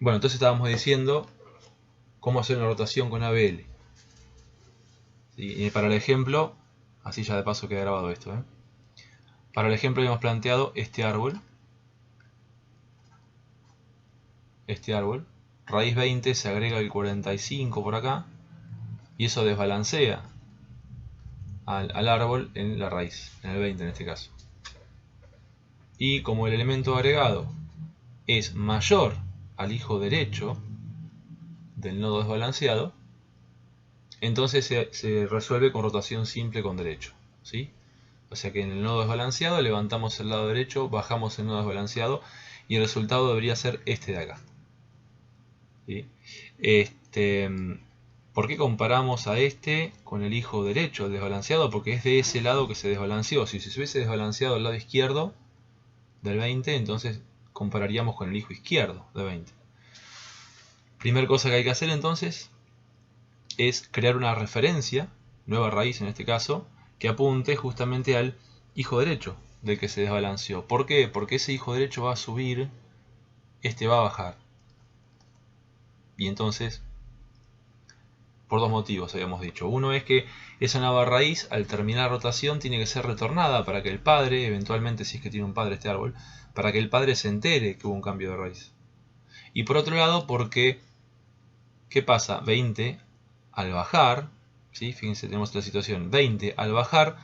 Bueno, entonces estábamos diciendo cómo hacer una rotación con ABL. ¿Sí? Y para el ejemplo, así ya de paso queda grabado esto. Para el ejemplo hemos planteado este árbol. Raíz 20 se agrega el 45 por acá. Y eso desbalancea al árbol en la raíz, en el 20 en este caso. Y como el elemento agregado es mayor al hijo derecho del nodo desbalanceado, entonces se resuelve con rotación simple con derecho. ¿Sí? O sea que en el nodo desbalanceado levantamos el lado derecho, bajamos el nodo desbalanceado y el resultado debería ser este de acá. ¿Sí? ¿Por qué comparamos a este con el hijo derecho, el desbalanceado? Porque es de ese lado que se desbalanceó. Si se hubiese desbalanceado el lado izquierdo del 20, entonces compararíamos con el hijo izquierdo de 20. Primera cosa que hay que hacer entonces es crear una referencia, nueva raíz en este caso, que apunte justamente al hijo derecho del que se desbalanceó. ¿Por qué? Porque ese hijo derecho va a subir, este va a bajar. Y entonces, por dos motivos habíamos dicho. Uno es que esa nueva raíz, al terminar la rotación, tiene que ser retornada para que el padre, eventualmente si es que tiene un padre este árbol, para que el padre se entere que hubo un cambio de raíz. Y por otro lado, porque, ¿qué pasa? 20 al bajar, ¿sí? Fíjense, tenemos la situación, 20 al bajar,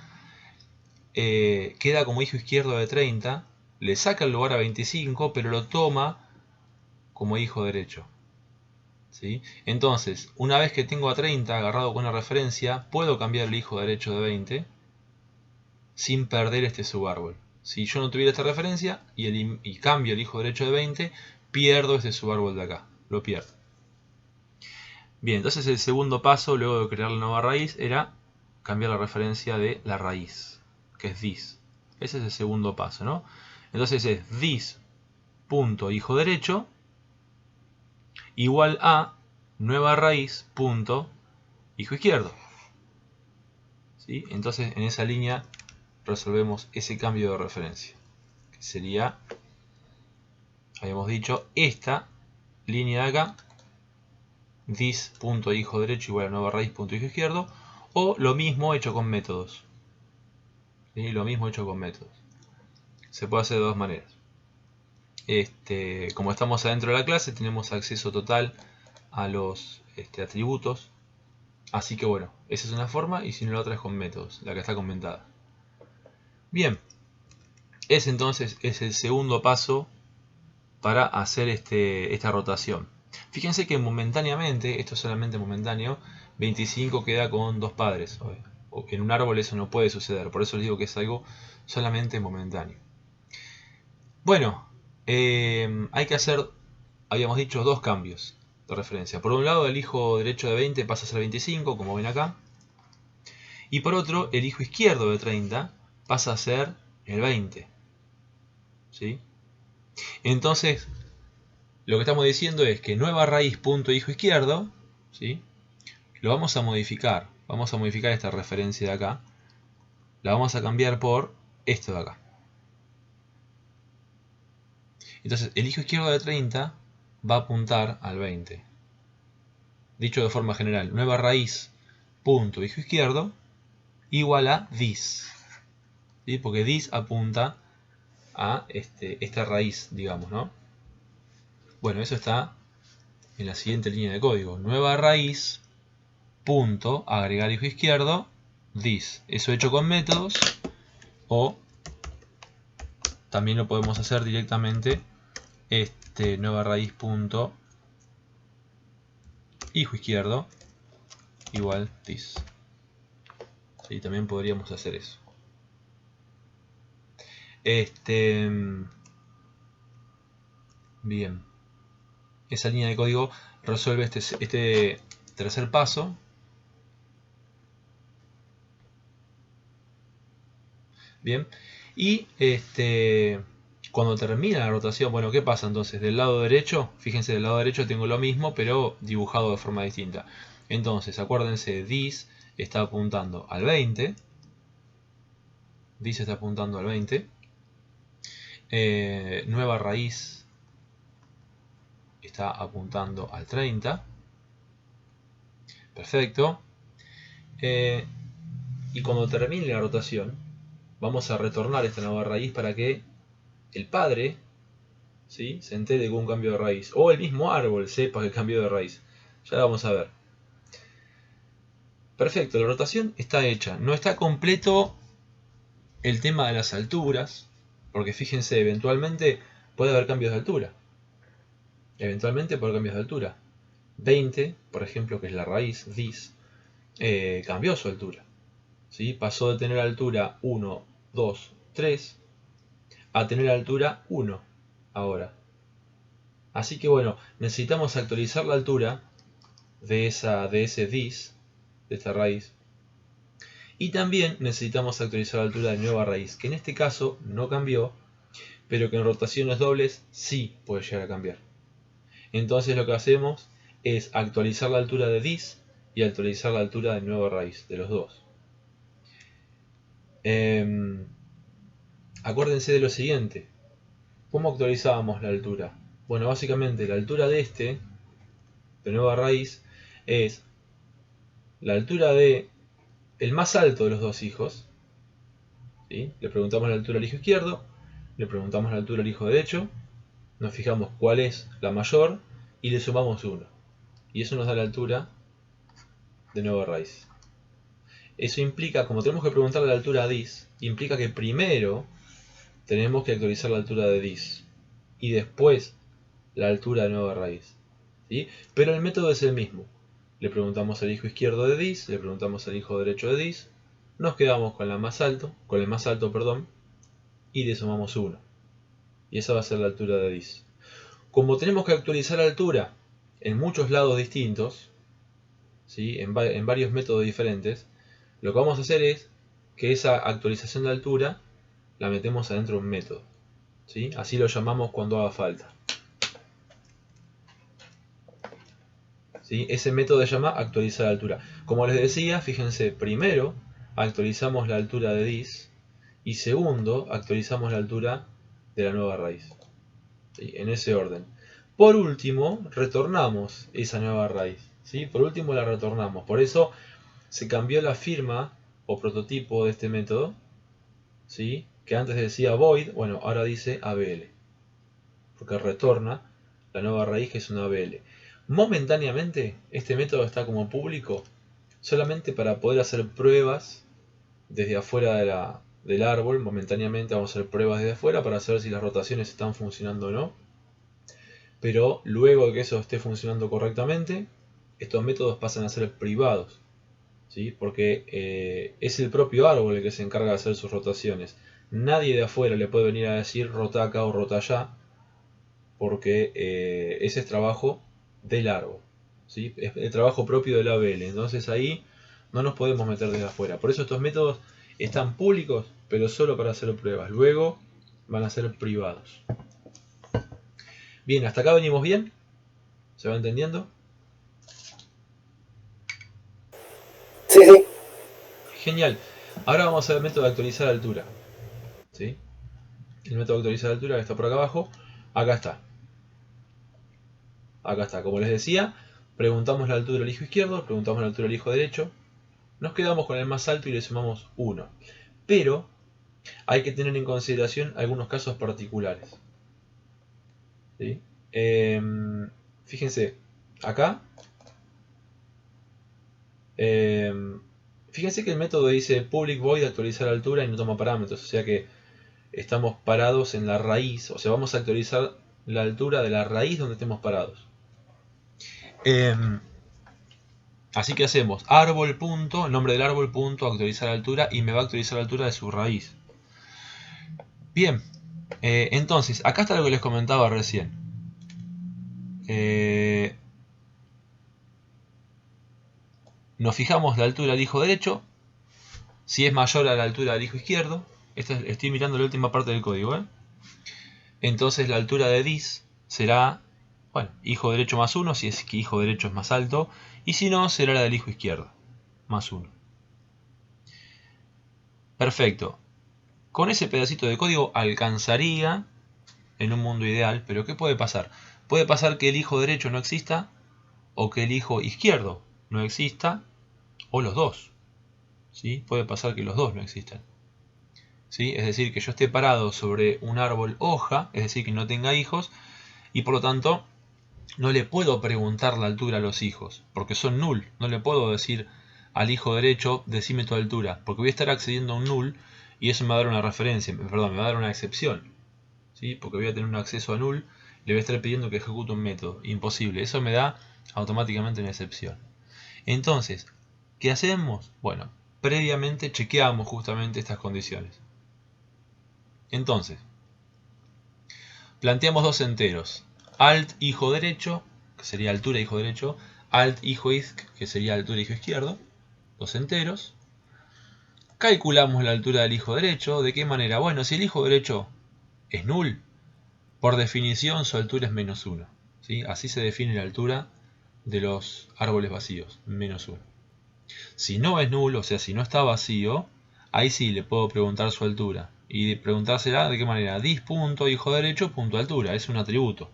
queda como hijo izquierdo de 30, le saca el lugar a 25, pero lo toma como hijo derecho. ¿Sí? Entonces, una vez que tengo a 30 agarrado con una referencia, puedo cambiar el hijo derecho de 20 sin perder este subárbol. Si yo no tuviera esta referencia y cambio el hijo derecho de 20, pierdo este subárbol de acá, lo pierdo. Bien, entonces el segundo paso, luego de crear la nueva raíz, era cambiar la referencia de la raíz, que es this. Ese es el segundo paso, ¿no? Entonces es this punto hijo derecho igual a nueva raíz punto hijo izquierdo. ¿Sí? Entonces en esa línea resolvemos ese cambio de referencia, que sería, habíamos dicho, esta línea de acá, this punto hijo derecho igual a nueva raíz punto hijo izquierdo, o lo mismo hecho con métodos. ¿Sí? Lo mismo hecho con métodos. Se puede hacer de dos maneras. Como estamos adentro de la clase, tenemos acceso total a los atributos. Así que bueno, esa es una forma, y si no, la otra es con métodos, la que está comentada. Bien, ese entonces es el segundo paso para hacer esta rotación. Fíjense que momentáneamente, esto es solamente momentáneo, 25 queda con dos padres. En un árbol eso no puede suceder, por eso les digo que es algo solamente momentáneo. Bueno, hay que hacer, habíamos dicho, dos cambios de referencia. Por un lado, el hijo derecho de 20 pasa a ser 25, como ven acá. Y por otro, el hijo izquierdo de 30 pasa a ser el 20. ¿Sí? Entonces, lo que estamos diciendo es que nueva raíz punto hijo izquierdo, ¿sí? Lo vamos a modificar. Vamos a modificar esta referencia de acá. La vamos a cambiar por esto de acá. Entonces, el hijo izquierdo de 30 va a apuntar al 20. Dicho de forma general, nueva raíz punto hijo izquierdo igual a this. ¿Sí? Porque this apunta a esta raíz, digamos, ¿no? Bueno, eso está en la siguiente línea de código. Nueva raíz punto agregar hijo izquierdo this. Eso hecho con métodos, o también lo podemos hacer directamente nueva raíz punto hijo izquierdo igual this. ¿Sí? También podríamos hacer eso. Bien, esa línea de código resuelve este tercer paso. Bien, y cuando termina la rotación, bueno, ¿qué pasa entonces? Del lado derecho, fíjense, del lado derecho tengo lo mismo, pero dibujado de forma distinta. Entonces, acuérdense, this está apuntando al 20. This está apuntando al 20. Nueva raíz está apuntando al 30. Perfecto. Y cuando termine la rotación, vamos a retornar esta nueva raíz para que el padre, ¿sí?, se entere de que hubo un cambio de raíz. O el mismo árbol sepa que cambió de raíz. Ya la vamos a ver. Perfecto, la rotación está hecha. No está completo el tema de las alturas, porque fíjense, eventualmente puede haber cambios de altura. Eventualmente puede haber cambios de altura. 20, por ejemplo, que es la raíz, this, cambió su altura. ¿Sí? Pasó de tener altura 1, 2, 3 a tener altura 1 ahora. Así que bueno, necesitamos actualizar la altura de ese this, de esta raíz. Y también necesitamos actualizar la altura de nueva raíz, que en este caso no cambió, pero que en rotaciones dobles sí puede llegar a cambiar. Entonces lo que hacemos es actualizar la altura de this y actualizar la altura de nueva raíz, de los dos. Acuérdense de lo siguiente. ¿Cómo actualizábamos la altura? Bueno, básicamente la altura de nueva raíz, es la altura de el más alto de los dos hijos. ¿Sí? Le preguntamos la altura al hijo izquierdo, le preguntamos la altura al hijo derecho, nos fijamos cuál es la mayor y le sumamos 1. Y eso nos da la altura de nueva raíz. Eso implica, como tenemos que preguntarle la altura a this, implica que primero tenemos que actualizar la altura de this y después la altura de nueva raíz. ¿Sí? Pero el método es el mismo. Le preguntamos al hijo izquierdo de this, le preguntamos al hijo derecho de this, nos quedamos con el más alto, y le sumamos 1. Y esa va a ser la altura de this. Como tenemos que actualizar la altura en muchos lados distintos, ¿sí?, en varios métodos diferentes, lo que vamos a hacer es que esa actualización de altura la metemos adentro de un método. ¿Sí? Así lo llamamos cuando haga falta. ¿Sí? Ese método se llama actualizar la altura. Como les decía, fíjense, primero actualizamos la altura de this y segundo actualizamos la altura de la nueva raíz. ¿Sí? En ese orden. Por último, retornamos esa nueva raíz. ¿Sí? Por último la retornamos. Por eso se cambió la firma o prototipo de este método. ¿Sí? Que antes decía void, bueno, ahora dice ABL. Porque retorna la nueva raíz, que es una ABL. Momentáneamente, este método está como público solamente para poder hacer pruebas desde afuera del árbol. Momentáneamente vamos a hacer pruebas desde afuera para saber si las rotaciones están funcionando o no. Pero luego de que eso esté funcionando correctamente, estos métodos pasan a ser privados. ¿Sí? Porque es el propio árbol el que se encarga de hacer sus rotaciones. Nadie de afuera le puede venir a decir rota acá o rota allá, porque ese es trabajo del árbol. ¿Sí? Es el trabajo propio del ABL. Entonces ahí no nos podemos meter desde afuera. Por eso estos métodos están públicos, pero solo para hacer pruebas. Luego van a ser privados. Bien, hasta acá venimos bien. ¿Se va entendiendo? Sí, sí. Genial. Ahora vamos a ver el método de actualizar altura. ¿Sí? El método de actualizar altura que está por acá abajo. Acá está. Acá está. Como les decía, preguntamos la altura al hijo izquierdo, preguntamos la altura al hijo derecho. Nos quedamos con el más alto y le sumamos 1. Pero hay que tener en consideración algunos casos particulares. ¿Sí? Fíjense, acá. Fíjense que el método dice public void actualizar altura y no toma parámetros. O sea que estamos parados en la raíz. O sea, vamos a actualizar la altura de la raíz donde estemos parados. Así que hacemos árbol punto, el nombre del árbol punto, actualizar altura, y me va a actualizar la altura de su raíz. Bien, entonces, acá está lo que les comentaba recién. Nos fijamos la altura del hijo derecho, si es mayor a la altura del hijo izquierdo. Estoy mirando la última parte del código. Entonces la altura de this será, bueno, hijo derecho más 1, si es que hijo derecho es más alto, y si no, será la del hijo izquierdo, más 1. Perfecto. Con ese pedacito de código alcanzaría en un mundo ideal, pero ¿qué puede pasar? Puede pasar que el hijo derecho no exista, o que el hijo izquierdo no exista, o los dos. ¿Sí? Puede pasar que los dos no existan. ¿Sí? Es decir, que yo esté parado sobre un árbol hoja, es decir, que no tenga hijos, y por lo tanto no le puedo preguntar la altura a los hijos, porque son null. No le puedo decir al hijo derecho, decime tu altura, porque voy a estar accediendo a un null y eso me va a dar una referencia, perdón, me va a dar una excepción. ¿Sí? Porque voy a tener un acceso a null, le voy a estar pidiendo que ejecute un método. Imposible, eso me da automáticamente una excepción. Entonces, ¿qué hacemos? Bueno, previamente chequeamos justamente estas condiciones. Entonces, planteamos dos enteros. Alt hijo derecho, que sería altura hijo derecho. Alt hijo izq, que sería altura hijo izquierdo. Dos enteros. Calculamos la altura del hijo derecho. ¿De qué manera? Bueno, si el hijo derecho es null, por definición su altura es menos 1. ¿Sí? Así se define la altura de los árboles vacíos, menos 1. Si no es null, o sea, si no está vacío, ahí sí le puedo preguntar su altura. Y preguntársela de qué manera. Dis punto hijo derecho punto altura. Es un atributo.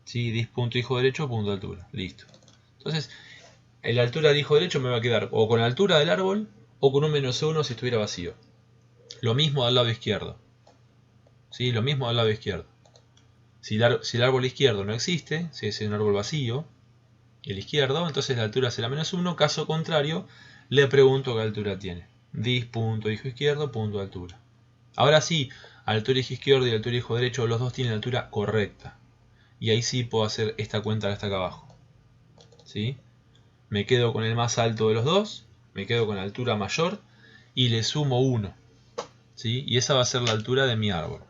¿Sí? Dis punto hijo derecho punto altura. Listo. Entonces, la altura del hijo derecho me va a quedar o con la altura del árbol o con un menos 1 si estuviera vacío. Lo mismo del lado izquierdo. ¿Sí? Lo mismo del lado izquierdo. Si el árbol izquierdo no existe, si es un árbol vacío, el izquierdo, entonces la altura será menos 1. Caso contrario, le pregunto qué altura tiene. Dis punto hijo izquierdo punto altura. Ahora sí, altura hijo izquierdo y altura hijo derecho, los dos tienen la altura correcta. Y ahí sí puedo hacer esta cuenta que está acá abajo. ¿Sí? Me quedo con el más alto de los dos, me quedo con la altura mayor y le sumo 1. ¿Sí? Y esa va a ser la altura de mi árbol.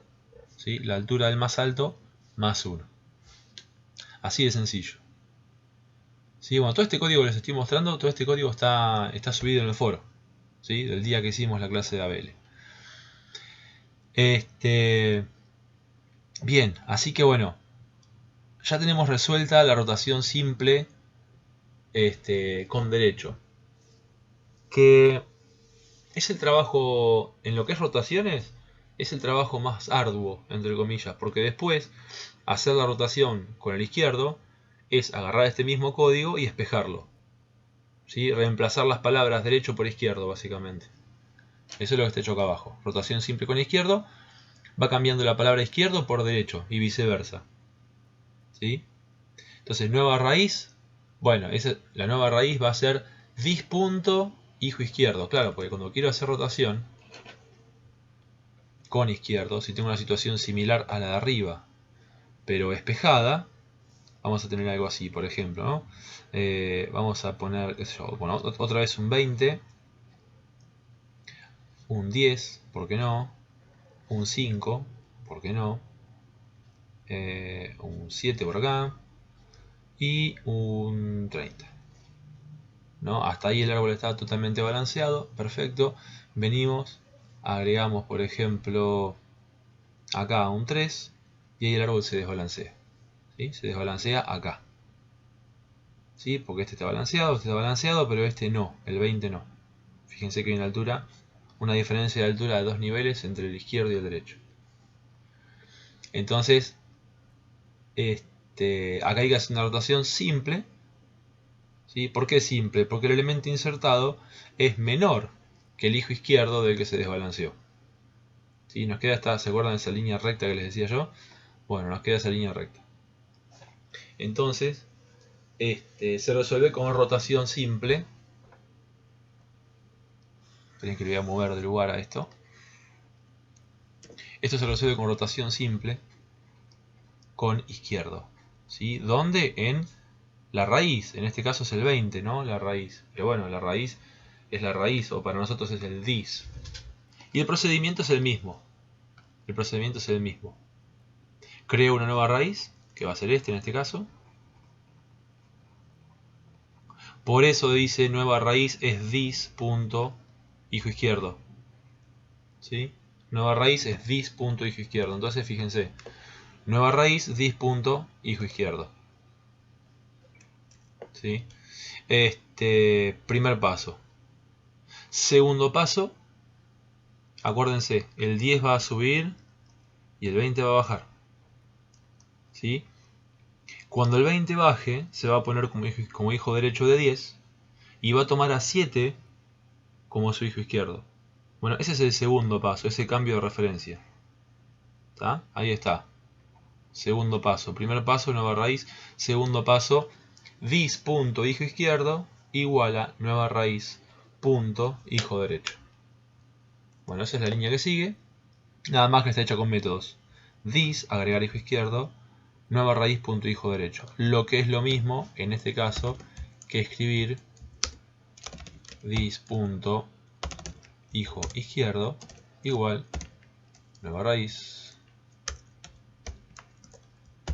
¿Sí? La altura del más alto más 1. Así de sencillo. ¿Sí? Bueno, todo este código que les estoy mostrando, todo este código está subido en el foro. ¿Sí? Del día que hicimos la clase de ABL. Bien, así que bueno, ya tenemos resuelta la rotación simple con derecho. Que es el trabajo, en lo que es rotaciones, es el trabajo más arduo, entre comillas, porque después hacer la rotación con el izquierdo es agarrar este mismo código y espejarlo. ¿Sí? Reemplazar las palabras derecho por izquierdo, básicamente. Eso es lo que está hecho acá abajo. Rotación simple con izquierdo, va cambiando la palabra izquierdo por derecho y viceversa. ¿Sí? Entonces, nueva raíz, bueno, la nueva raíz va a ser dis punto hijo izquierdo. Claro, porque cuando quiero hacer rotación con izquierdo, si tengo una situación similar a la de arriba, pero espejada, vamos a tener algo así, por ejemplo, ¿no? Vamos a poner, qué sé yo, bueno, otra vez un 20, un 10, ¿por qué no? Un 5, ¿por qué no? Un 7 por acá y un 30. ¿No? Hasta ahí el árbol está totalmente balanceado, perfecto. Venimos, agregamos por ejemplo acá un 3 y ahí el árbol se desbalancea. ¿Sí? Se desbalancea acá. ¿Sí? Porque este está balanceado, pero este no, el 20 no. Fíjense que hay una diferencia de altura de 2 niveles entre el izquierdo y el derecho. Entonces, acá hay que hacer una rotación simple. ¿Sí? ¿Por qué simple? Porque el elemento insertado es menor que el hijo izquierdo del que se desbalanceó. ¿Sí? Nos queda ¿se acuerdan de esa línea recta que les decía yo? Bueno, nos queda esa línea recta. Entonces, se resuelve con rotación simple. Esperen que le voy a mover de lugar a esto. Esto se resuelve con rotación simple con izquierdo. ¿Sí? ¿Dónde? En la raíz. En este caso es el 20, ¿no? La raíz. Pero bueno, la raíz es la raíz, o para nosotros es el dis. Y el procedimiento es el mismo. El procedimiento es el mismo. Creo una nueva raíz, que va a ser este en este caso. Por eso dice nueva raíz es dis punto hijo izquierdo. ¿Sí? Nueva raíz es dis punto hijo izquierdo. Entonces fíjense. Nueva raíz dis punto hijo izquierdo. ¿Sí? Primer paso. Segundo paso. Acuérdense, el 10 va a subir y el 20 va a bajar. ¿Sí? Cuando el 20 baje, se va a poner como hijo derecho de 10 y va a tomar a 7 como su hijo izquierdo. Bueno, ese es el segundo paso, ese cambio de referencia. ¿Está? Ahí está. Segundo paso. Primer paso, nueva raíz. Segundo paso, dis punto hijo izquierdo igual a nueva raíz punto hijo derecho. Bueno, esa es la línea que sigue. Nada más que está hecha con métodos. Dis, agregar hijo izquierdo, nueva raíz punto hijo derecho. Lo que es lo mismo, en este caso, que escribir dis punto hijo izquierdo igual nueva raíz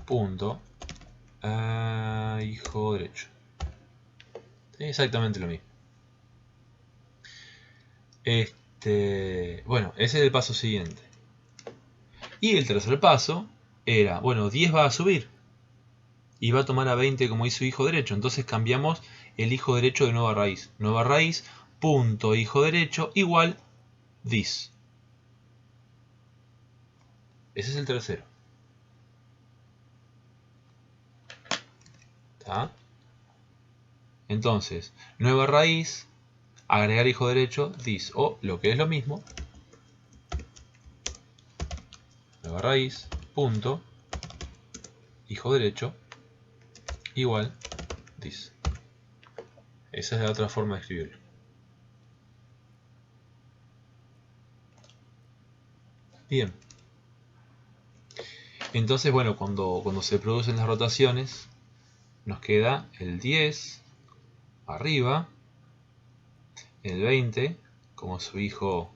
punto hijo derecho. Exactamente lo mismo. Bueno, ese es el paso siguiente. Y el tercer paso era, bueno, 10 va a subir y va a tomar a 20 como hizo hijo derecho. Entonces cambiamos el hijo derecho de nueva raíz. Nueva raíz punto hijo derecho igual dis. Ese es el tercero. ¿Está? Entonces, nueva raíz, agregar hijo derecho, dis. O lo que es lo mismo, nueva raíz, punto, hijo derecho, igual, dis. Esa es la otra forma de escribirlo. Bien. Entonces, bueno, cuando se producen las rotaciones, nos queda el 10 arriba, el 20 como su hijo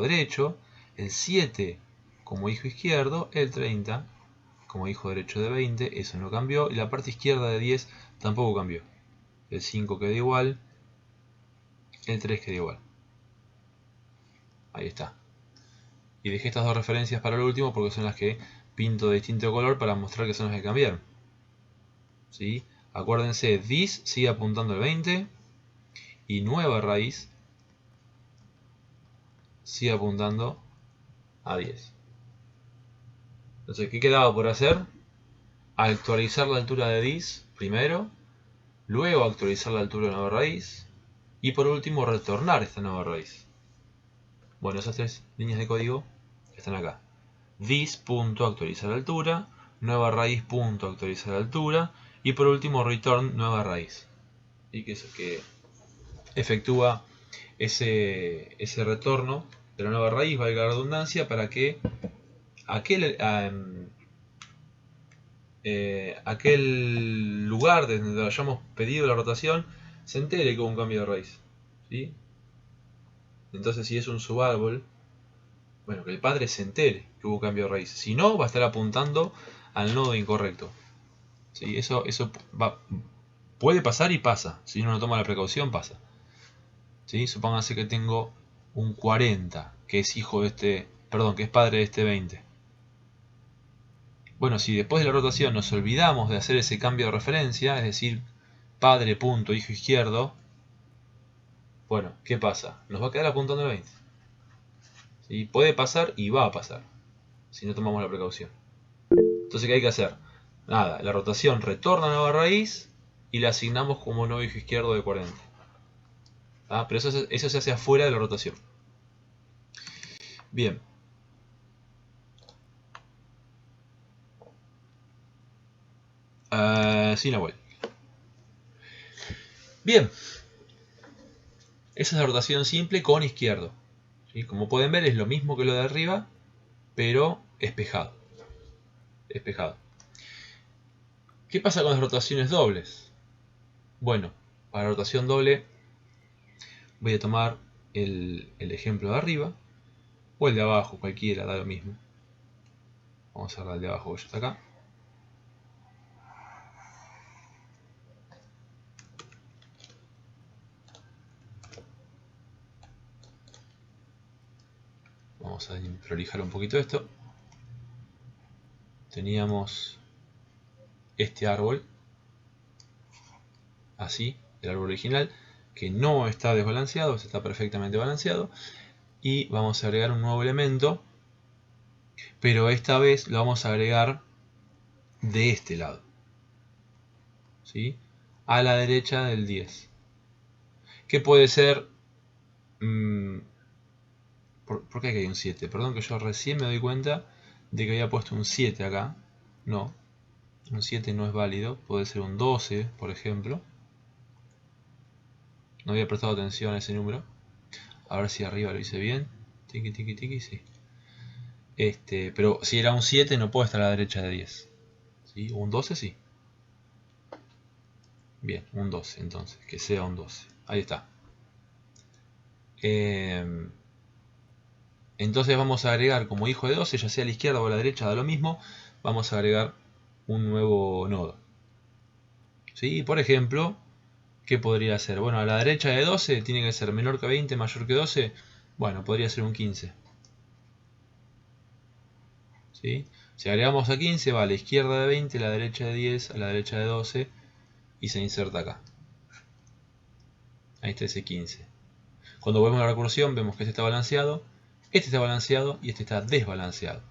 derecho, el 7 como hijo izquierdo, el 30 como hijo derecho de 20, eso no cambió, y la parte izquierda de 10 tampoco cambió. El 5 queda igual, el 3 queda igual. Ahí está. Y dejé estas dos referencias para el último porque son las que pinto de distinto color para mostrar que son las que cambiaron. ¿Sí? Acuérdense, dis sigue apuntando al 20 y nueva raíz sigue apuntando a 10. Entonces, ¿qué quedaba por hacer? Actualizar la altura de dis primero, luego actualizar la altura de nueva raíz y por último retornar esta nueva raíz. Bueno, esas tres líneas de código están acá. Dis.actualizar altura, nueva raíz.actualizar altura y por último return nueva raíz. Y que efectúa ese retorno de la nueva raíz, valga la redundancia, para que aquel lugar desde donde hayamos pedido la rotación se entere que hubo un cambio de raíz. ¿Sí? Entonces, si es un subárbol, bueno, que el padre se entere que hubo un cambio de raíz. Si no, va a estar apuntando al nodo incorrecto. ¿Sí? Eso puede pasar y pasa. Si uno no toma la precaución, pasa. ¿Sí? Supónganse que tengo un 40, que es que es padre de este 20. Bueno, si después de la rotación nos olvidamos de hacer ese cambio de referencia, es decir, padre punto hijo izquierdo, bueno, ¿qué pasa? Nos va a quedar apuntando el 20. ¿Sí? Puede pasar y va a pasar, si no tomamos la precaución. Entonces, ¿qué hay que hacer? Nada, la rotación retorna a nueva raíz y la asignamos como nuevo hijo izquierdo de 40. ¿Ah? Pero eso se hace afuera de la rotación. Bien. Sin la vuelta. Bien. Esa es la rotación simple con izquierdo. ¿Sí? Como pueden ver, es lo mismo que lo de arriba, pero espejado. ¿Qué pasa con las rotaciones dobles? Bueno, para la rotación doble voy a tomar el ejemplo de arriba o el de abajo, cualquiera, da lo mismo. Vamos a cerrar el de abajo, que ya está acá. Vamos a prolijar un poquito esto. Teníamos este árbol, así, el árbol original, que no está desbalanceado, está perfectamente balanceado. Y vamos a agregar un nuevo elemento, pero esta vez lo vamos a agregar de este lado. ¿Sí? A la derecha del 10. ¿Qué puede ser? ¿Por qué aquí hay un 7? Perdón que yo recién me doy cuenta de que había puesto un 7 acá. No, un 7 no es válido. Puede ser un 12, por ejemplo. No había prestado atención a ese número. A ver si arriba lo hice bien. Tiki, tiki, tiki, sí. Pero si era un 7 no puede estar a la derecha de 10. ¿Sí? Un 12 sí. Bien, un 12 entonces. Que sea un 12. Ahí está. Entonces vamos a agregar como hijo de 12, ya sea a la izquierda o a la derecha, da lo mismo. Vamos a agregar un nuevo nodo. ¿Sí? Por ejemplo, ¿qué podría ser? Bueno, a la derecha de 12 tiene que ser menor que 20, mayor que 12. Bueno, podría ser un 15. ¿Sí? Si agregamos a 15, va a la izquierda de 20, a la derecha de 10, a la derecha de 12 y se inserta acá. Ahí está ese 15. Cuando volvemos a la recursión vemos que este está balanceado y este está desbalanceado.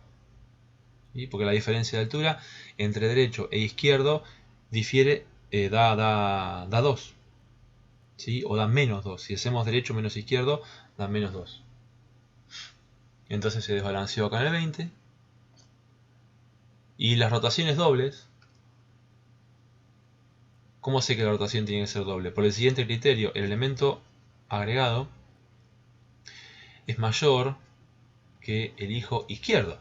¿Sí? Porque la diferencia de altura entre derecho e izquierdo difiere, da 2. ¿Sí? O da menos 2. Si hacemos derecho menos izquierdo, da menos 2. Entonces se desbalanceó acá en el 20. Y las rotaciones dobles, ¿cómo sé que la rotación tiene que ser doble? Por el siguiente criterio, el elemento agregado es mayor que el hijo izquierdo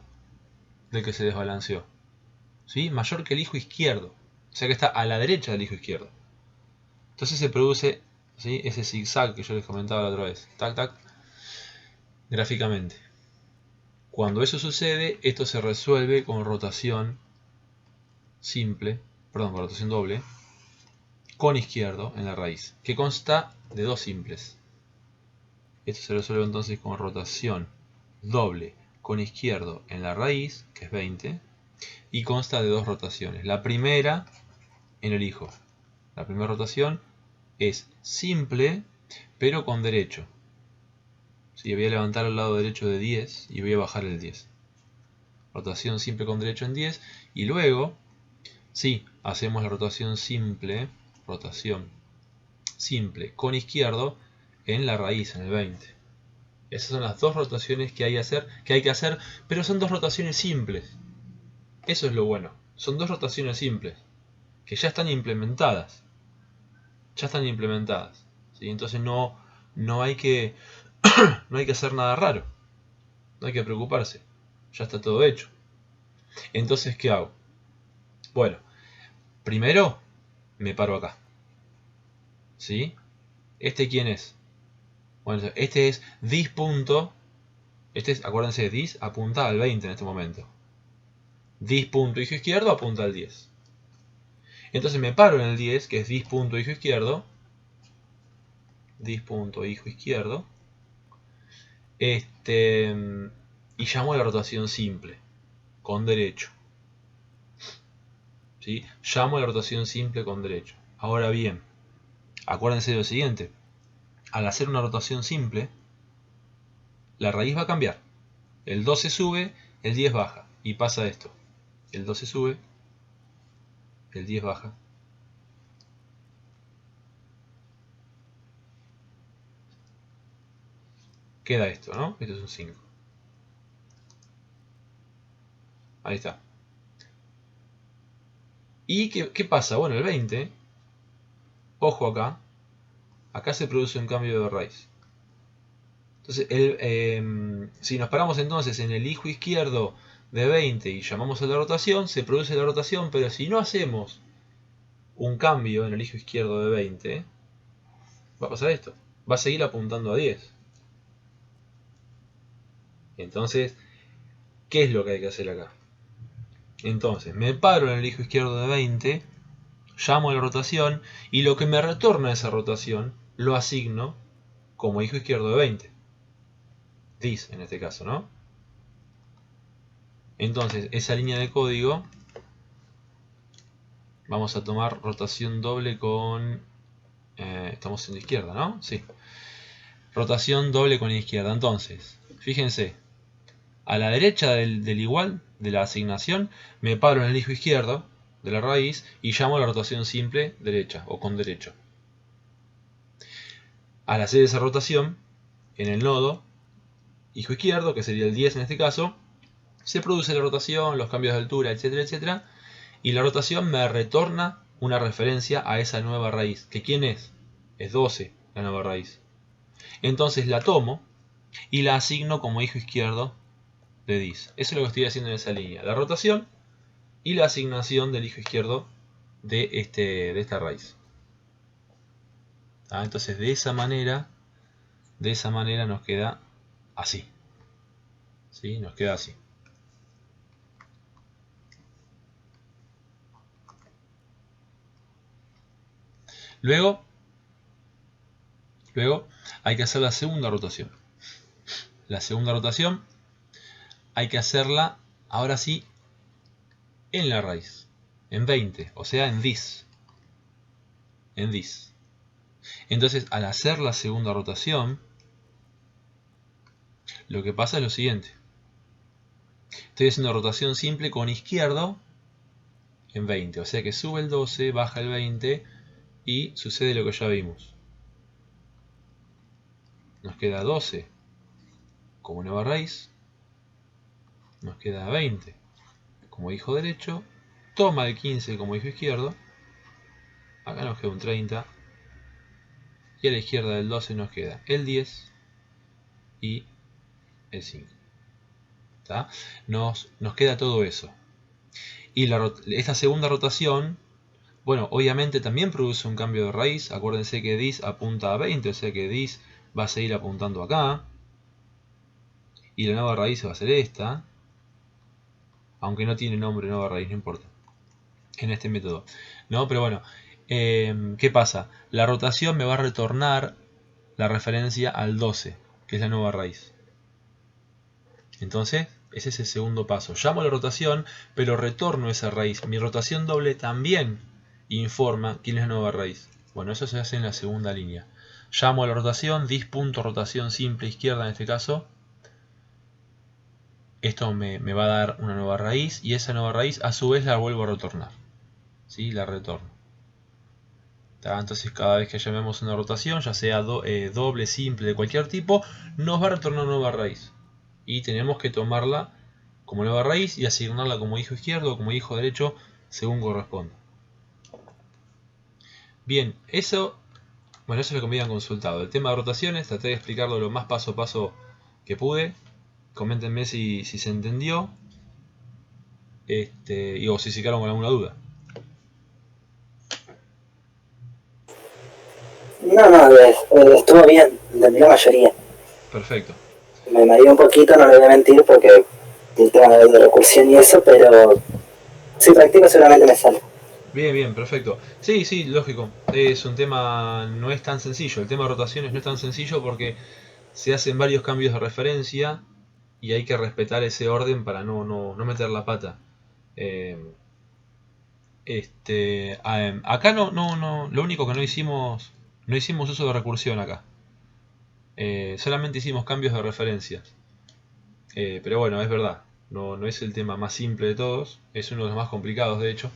del que se desbalanceó. ¿Sí? Mayor que el hijo izquierdo. O sea que está a la derecha del hijo izquierdo. Entonces se produce, ¿sí?, ese zigzag que yo les comentaba la otra vez. Tac, tac. Gráficamente. Cuando eso sucede, esto se resuelve con rotación simple, perdón, con rotación doble, con izquierdo en la raíz, que consta de dos simples. Esto se resuelve entonces con rotación doble con izquierdo en la raíz, que es 20, y consta de dos rotaciones. La primera en el hijo. La primera rotación es simple, pero con derecho. Sí, voy a levantar el lado derecho de 10 y voy a bajar el 10. Rotación simple con derecho en 10. Y luego, sí, hacemos la rotación simple con izquierdo en la raíz, en el 20. Esas son las dos rotaciones que hay que hacer, pero son dos rotaciones simples. Eso es lo bueno. Son dos rotaciones simples, que ya están implementadas. ¿Sí? Entonces no hay que no hay que hacer nada raro. No hay que preocuparse. Ya está todo hecho. Entonces, ¿qué hago? Bueno, primero me paro acá. ¿Sí? ¿Este quién es? Bueno, este es dis punto. Acuérdense, dis apunta al 20 en este momento. Dis punto hijo izquierdo apunta al 10. Entonces me paro en el 10, que es dis punto hijo izquierdo. Dis punto hijo izquierdo. Y llamo a la rotación simple, con derecho. ¿Sí? Llamo a la rotación simple con derecho. Ahora bien, acuérdense de lo siguiente. Al hacer una rotación simple, la raíz va a cambiar. El 12 sube, el 10 baja. Y pasa esto. El 12 sube, el 10 baja. Queda esto, ¿no? Esto es un 5. Ahí está. ¿Y qué pasa? Bueno, el 20, ojo acá, acá se produce un cambio de raíz. Entonces, si nos paramos entonces en el hijo izquierdo de 20 y llamamos a la rotación, se produce la rotación, pero si no hacemos un cambio en el hijo izquierdo de 20, va a pasar esto. Va a seguir apuntando a 10. Entonces, ¿qué es lo que hay que hacer acá? Entonces, me paro en el hijo izquierdo de 20, llamo a la rotación y lo que me retorna esa rotación lo asigno como hijo izquierdo de 20. Dis en este caso, ¿no? Entonces, esa línea de código vamos a tomar rotación doble con... estamos en la izquierda, ¿no? Sí. Rotación doble con izquierda. Entonces, fíjense, a la derecha del igual, de la asignación, me paro en el hijo izquierdo, de la raíz y llamo a la rotación simple derecha o con derecho. Al hacer esa rotación, en el nodo hijo izquierdo, que sería el 10 en este caso, se produce la rotación, los cambios de altura, etcétera, etcétera, y la rotación me retorna una referencia a esa nueva raíz. ¿Que quién es? Es 12, la nueva raíz. Entonces la tomo y la asigno como hijo izquierdo de dis. Eso es lo que estoy haciendo en esa línea. La rotación y la asignación del hijo izquierdo de esta raíz. Entonces de esa manera nos queda así. ¿Sí? Nos queda así. Luego hay que hacer la segunda rotación. La segunda rotación hay que hacerla, ahora sí, en la raíz. En 20, o sea, en dis. En dis. Entonces, al hacer la segunda rotación, lo que pasa es lo siguiente. Estoy haciendo rotación simple con izquierdo en 20. O sea que sube el 12, baja el 20 y sucede lo que ya vimos. Nos queda 12 como nueva raíz. Nos queda 20 como hijo derecho. Toma el 15 como hijo izquierdo. Acá nos queda un 30. Y a la izquierda del 12 nos queda el 10 y el 5. Nos queda todo eso. Y esta segunda rotación, bueno, obviamente también produce un cambio de raíz. Acuérdense que dis apunta a 20, o sea que dis va a seguir apuntando acá. Y la nueva raíz va a ser esta. Aunque no tiene nombre nueva raíz, no importa. En este método. ¿No? Pero bueno, ¿qué pasa? La rotación me va a retornar la referencia al 12, que es la nueva raíz. Entonces, ese es el segundo paso. Llamo a la rotación, pero retorno esa raíz. Mi rotación doble también informa quién es la nueva raíz. Bueno, eso se hace en la segunda línea. Llamo a la rotación, dis.rotación simple izquierda en este caso. Esto me va a dar una nueva raíz y esa nueva raíz a su vez la vuelvo a retornar. ¿Sí? La retorno. Entonces cada vez que llamemos una rotación, ya sea doble, simple, de cualquier tipo, nos va a retornar una nueva raíz. Y tenemos que tomarla como nueva raíz y asignarla como hijo izquierdo o como hijo derecho según corresponda. Bien, eso es lo que me habían consultado. El tema de rotaciones, traté de explicarlo lo más paso a paso que pude. Coméntenme si se entendió o si se quedaron con alguna duda. No, estuvo bien, entendí la mayoría. Perfecto. Me mareé un poquito, no le voy a mentir, porque el tema de recursión y eso, pero si practico seguramente me sale. Bien, perfecto. Sí, lógico. Es un tema, no es tan sencillo. El tema de rotaciones no es tan sencillo porque se hacen varios cambios de referencia y hay que respetar ese orden para no meter la pata. Acá lo único que no hicimos uso de recursión acá. Solamente hicimos cambios de referencias. Pero bueno, es verdad. No es el tema más simple de todos. Es uno de los más complicados, de hecho.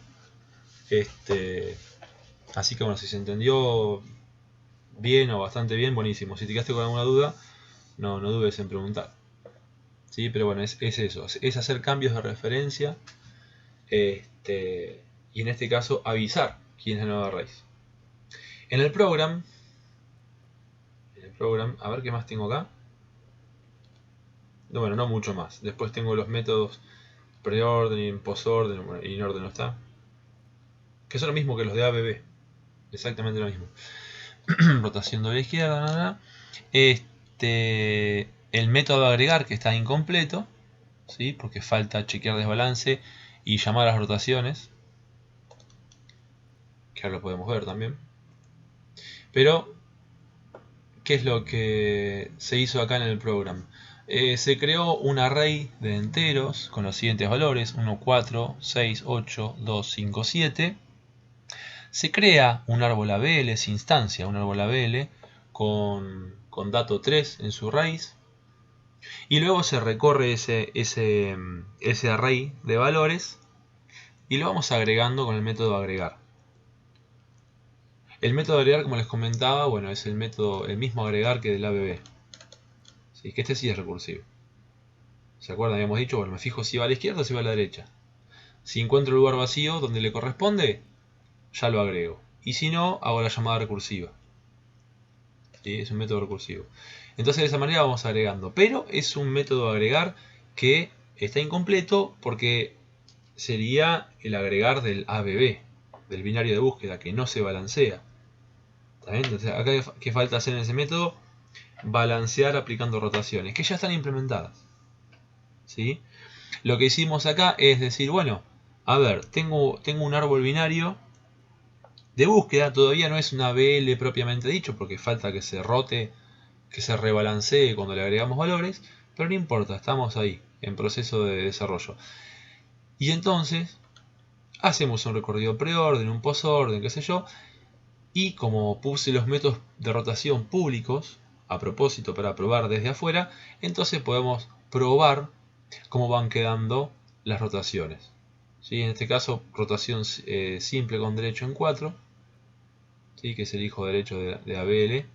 Así que bueno, si se entendió bien o bastante bien, buenísimo. Si te quedaste con alguna duda, no dudes en preguntar. ¿Sí? Pero bueno, es eso. Es hacer cambios de referencia. Y en este caso, avisar quién es la nueva raíz. En el program, a ver qué más tengo acá. Bueno, no mucho más. Después tengo los métodos preorden y postorden, bueno, y en orden no está. Que son lo mismo que los de ABB. Exactamente lo mismo. Rotación doble izquierda, nada. El método de agregar que está incompleto, ¿sí? Porque falta chequear desbalance y llamar a las rotaciones, que ahora lo podemos ver también. Pero, ¿qué es lo que se hizo acá en el programa? Se creó un array de enteros con los siguientes valores: 1, 4, 6, 8, 2, 5, 7. Se crea un árbol ABL, se instancia un árbol ABL con dato 3 en su raíz. Y luego se recorre ese array de valores y lo vamos agregando con el método agregar. El método agregar, como les comentaba, bueno, es el mismo agregar que del ABB. ¿Sí? Que este sí es recursivo. ¿Se acuerdan? Habíamos dicho, bueno, me fijo si va a la izquierda o si va a la derecha. Si encuentro el lugar vacío donde le corresponde, ya lo agrego. Y si no, hago la llamada recursiva. ¿Sí? Es un método recursivo. Entonces de esa manera vamos agregando. Pero es un método agregar que está incompleto porque sería el agregar del ABB, del binario de búsqueda, que no se balancea. ¿Está bien? Entonces acá ¿qué falta hacer en ese método? Balancear aplicando rotaciones, que ya están implementadas. ¿Sí? Lo que hicimos acá es decir, bueno, a ver, tengo un árbol binario de búsqueda, todavía no es una ABL propiamente dicho, porque falta que se rote, que se rebalancee cuando le agregamos valores, pero no importa, estamos ahí, en proceso de desarrollo. Y entonces, hacemos un recorrido preorden, un posorden, qué sé yo, y como puse los métodos de rotación públicos, a propósito para probar desde afuera, entonces podemos probar cómo van quedando las rotaciones. ¿Sí? En este caso, rotación simple con derecho en 4, ¿sí? Que es el hijo derecho de ABL,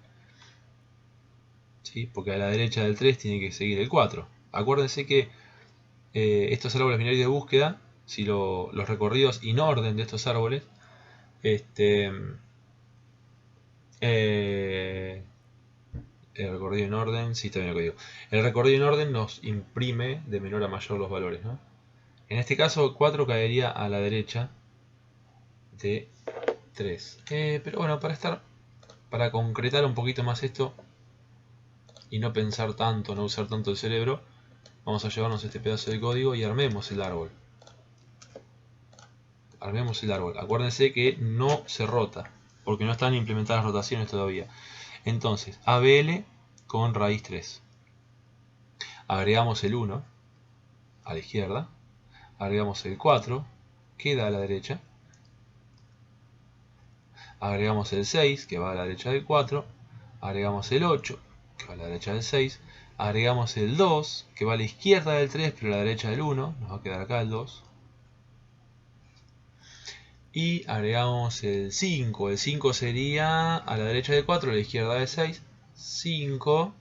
¿sí? Porque a la derecha del 3 tiene que seguir el 4. Acuérdense que estos árboles binarios de búsqueda, si los recorridos in orden de estos árboles, el recorrido en orden, sí, está bien lo que digo. El recorrido en orden nos imprime de menor a mayor los valores, ¿no? En este caso 4 caería a la derecha de 3. Pero bueno, para concretar un poquito más esto y no pensar tanto, no usar tanto el cerebro, vamos a llevarnos este pedazo de código y armemos el árbol. Armemos el árbol. Acuérdense que no se rota, porque no están implementadas las rotaciones todavía. Entonces, ABL con raíz 3. Agregamos el 1 a la izquierda. Agregamos el 4, queda a la derecha. Agregamos el 6, que va a la derecha del 4. Agregamos el 8, que va a la derecha del 6. Agregamos el 2, que va a la izquierda del 3, pero a la derecha del 1. Nos va a quedar acá el 2. Y agregamos el 5. El 5 sería a la derecha del 4, a la izquierda del 6. 5.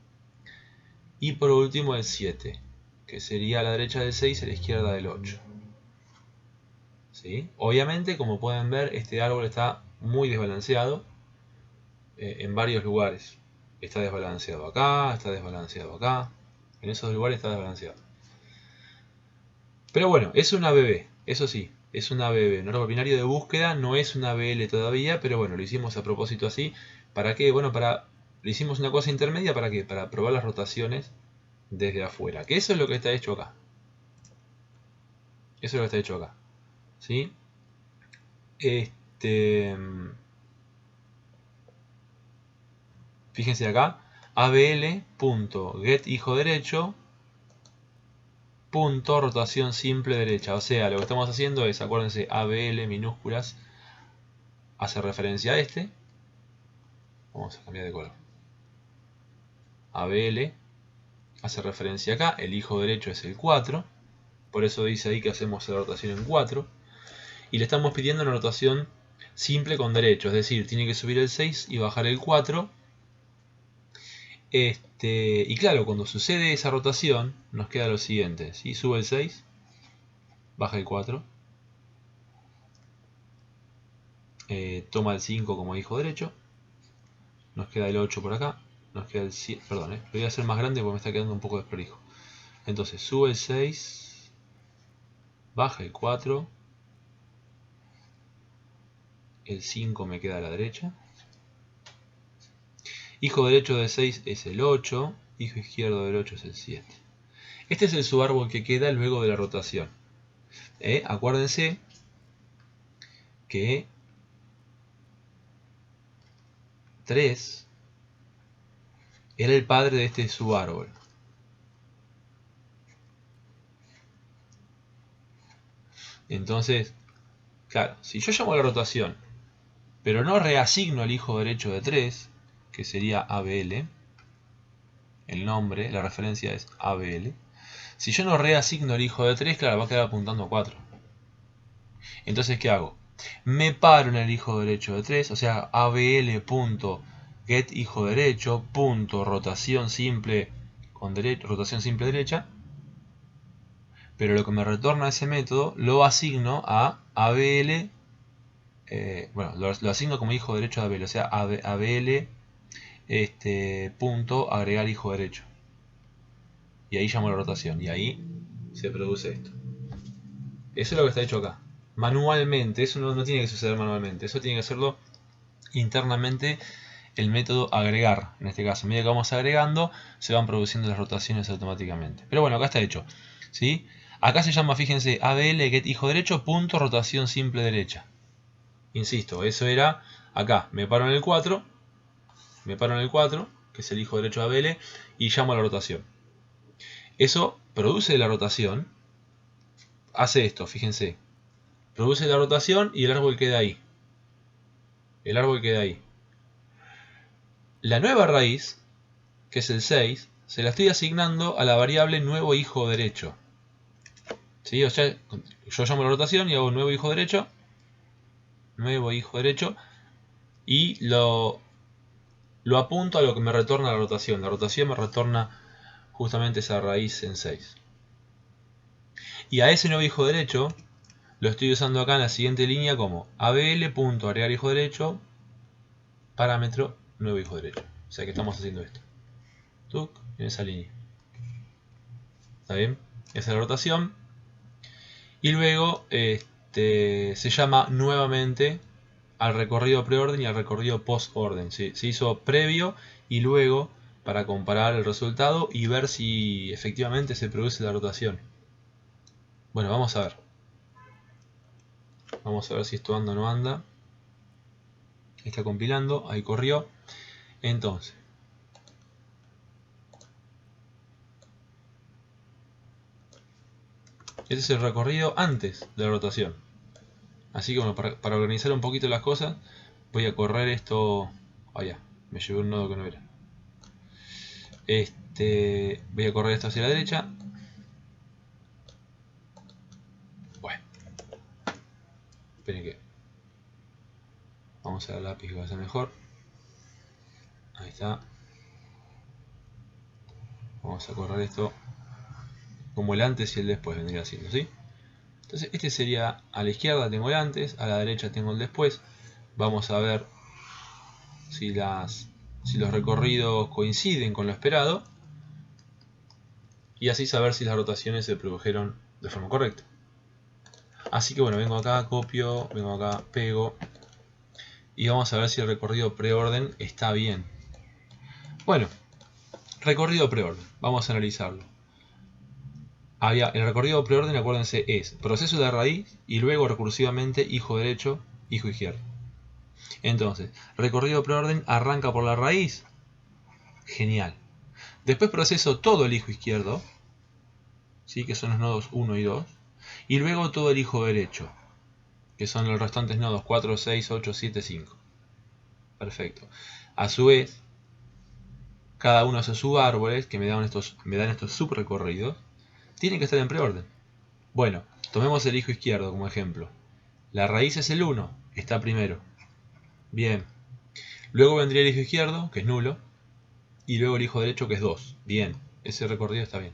Y por último el 7, que sería a la derecha del 6, a la izquierda del 8. ¿Sí? Obviamente, como pueden ver, este árbol está muy desbalanceado en varios lugares. Está desbalanceado acá, está desbalanceado acá. En esos lugares está desbalanceado. Pero bueno, es una ABB, eso sí, es una ABB. Un árbol binario de búsqueda no es una ABL todavía, pero bueno, lo hicimos a propósito así. ¿Para qué? Bueno, le hicimos una cosa intermedia, ¿para qué? Para probar las rotaciones desde afuera. Que eso es lo que está hecho acá. Eso es lo que está hecho acá. ¿Sí? Fíjense acá, abl.getHijoDerecho punto rotación simple derecha. O sea, lo que estamos haciendo es, acuérdense, ABL minúsculas hace referencia a este. Vamos a cambiar de color. ABL hace referencia acá, el hijo derecho es el 4. Por eso dice ahí que hacemos la rotación en 4. Y le estamos pidiendo una rotación simple con derecho. Es decir, tiene que subir el 6 y bajar el 4. Y claro, cuando sucede esa rotación, nos queda lo siguiente. ¿Sí? Sube el 6, baja el 4, toma el 5 como hijo derecho, nos queda el 8 por acá, nos queda el 7, perdón, lo voy a hacer más grande porque me está quedando un poco desprolijo. Entonces sube el 6, baja el 4, el 5 me queda a la derecha, hijo derecho del 6 es el 8, hijo izquierdo del 8 es el 7. Este es el subárbol que queda luego de la rotación. Acuérdense que 3 era el padre de este subárbol. Entonces, claro, si yo llamo a la rotación, pero no reasigno al hijo derecho de 3, que sería ABL, el nombre, la referencia es ABL. Si yo no reasigno al hijo de 3, claro, va a quedar apuntando a 4. Entonces, ¿qué hago? Me paro en el hijo derecho de 3, o sea, abl.get hijo derecho, punto rotación simple con rotación simple derecha, pero lo que me retorna ese método lo asigno a abl, bueno, lo asigno como hijo derecho de abl, o sea, abl punto agregar hijo derecho. Y ahí llamo la rotación, y ahí se produce esto. Eso es lo que está hecho acá. Manualmente, eso no tiene que suceder manualmente, eso tiene que hacerlo internamente el método agregar. En este caso, a medida que vamos agregando, se van produciendo las rotaciones automáticamente. Pero bueno, acá está hecho, ¿sí? Acá se llama, fíjense, abl get hijo derecho punto rotación simple derecha. Insisto, eso era acá. Me paro en el 4, que es el hijo derecho de abl, y llamo a la rotación. Eso produce la rotación, hace esto, fíjense. Produce la rotación y el árbol queda ahí. El árbol queda ahí. La nueva raíz, que es el 6, se la estoy asignando a la variable nuevo hijo derecho. ¿Sí? O sea, yo llamo la rotación y hago nuevo hijo derecho. Y lo apunto a lo que me retorna la rotación. La rotación me retorna justamente esa raíz en 6. Y a ese nuevo hijo derecho lo estoy usando acá en la siguiente línea como abl.agregar hijo derecho, parámetro nuevo hijo derecho. O sea que estamos haciendo esto. Tuc, en esa línea. ¿Está bien? Esa es la rotación. Y luego se llama nuevamente al recorrido preorden y al recorrido postorden. ¿Sí? Se hizo previo y luego para comparar el resultado y ver si efectivamente se produce la rotación. Bueno, vamos a ver. Vamos a ver si esto anda o no anda. Está compilando, ahí corrió. Entonces, este es el recorrido antes de la rotación. Así que bueno, para organizar un poquito las cosas, voy a correr esto. Allá, me llevé un nodo que no era. Voy a correr esto hacia la derecha. Bueno, esperen que vamos a ver el lápiz que va a ser mejor. Ahí está. Vamos a correr esto como el antes y el después vendría siendo, ¿sí? Entonces este sería a la izquierda tengo el antes, a la derecha tengo el después. Vamos a ver si los recorridos coinciden con lo esperado. Y así saber si las rotaciones se produjeron de forma correcta. Así que bueno, vengo acá, copio, vengo acá, pego. Y vamos a ver si el recorrido preorden está bien. Bueno, recorrido preorden, vamos a analizarlo. El recorrido preorden, acuérdense, es proceso de raíz y luego recursivamente hijo derecho, hijo izquierdo. Entonces, recorrido preorden arranca por la raíz. Genial. Después proceso todo el hijo izquierdo, ¿sí? Que son los nodos 1 y 2. Y luego todo el hijo derecho, que son los restantes nodos 4, 6, 8, 7, 5. Perfecto. A su vez, cada uno de esos subárboles que me dan estos subrecorridos tienen que estar en preorden. Bueno, tomemos el hijo izquierdo como ejemplo. La raíz es el 1, está primero. Bien. Luego vendría el hijo izquierdo, que es nulo. Y luego el hijo derecho, que es 2. Bien, ese recorrido está bien.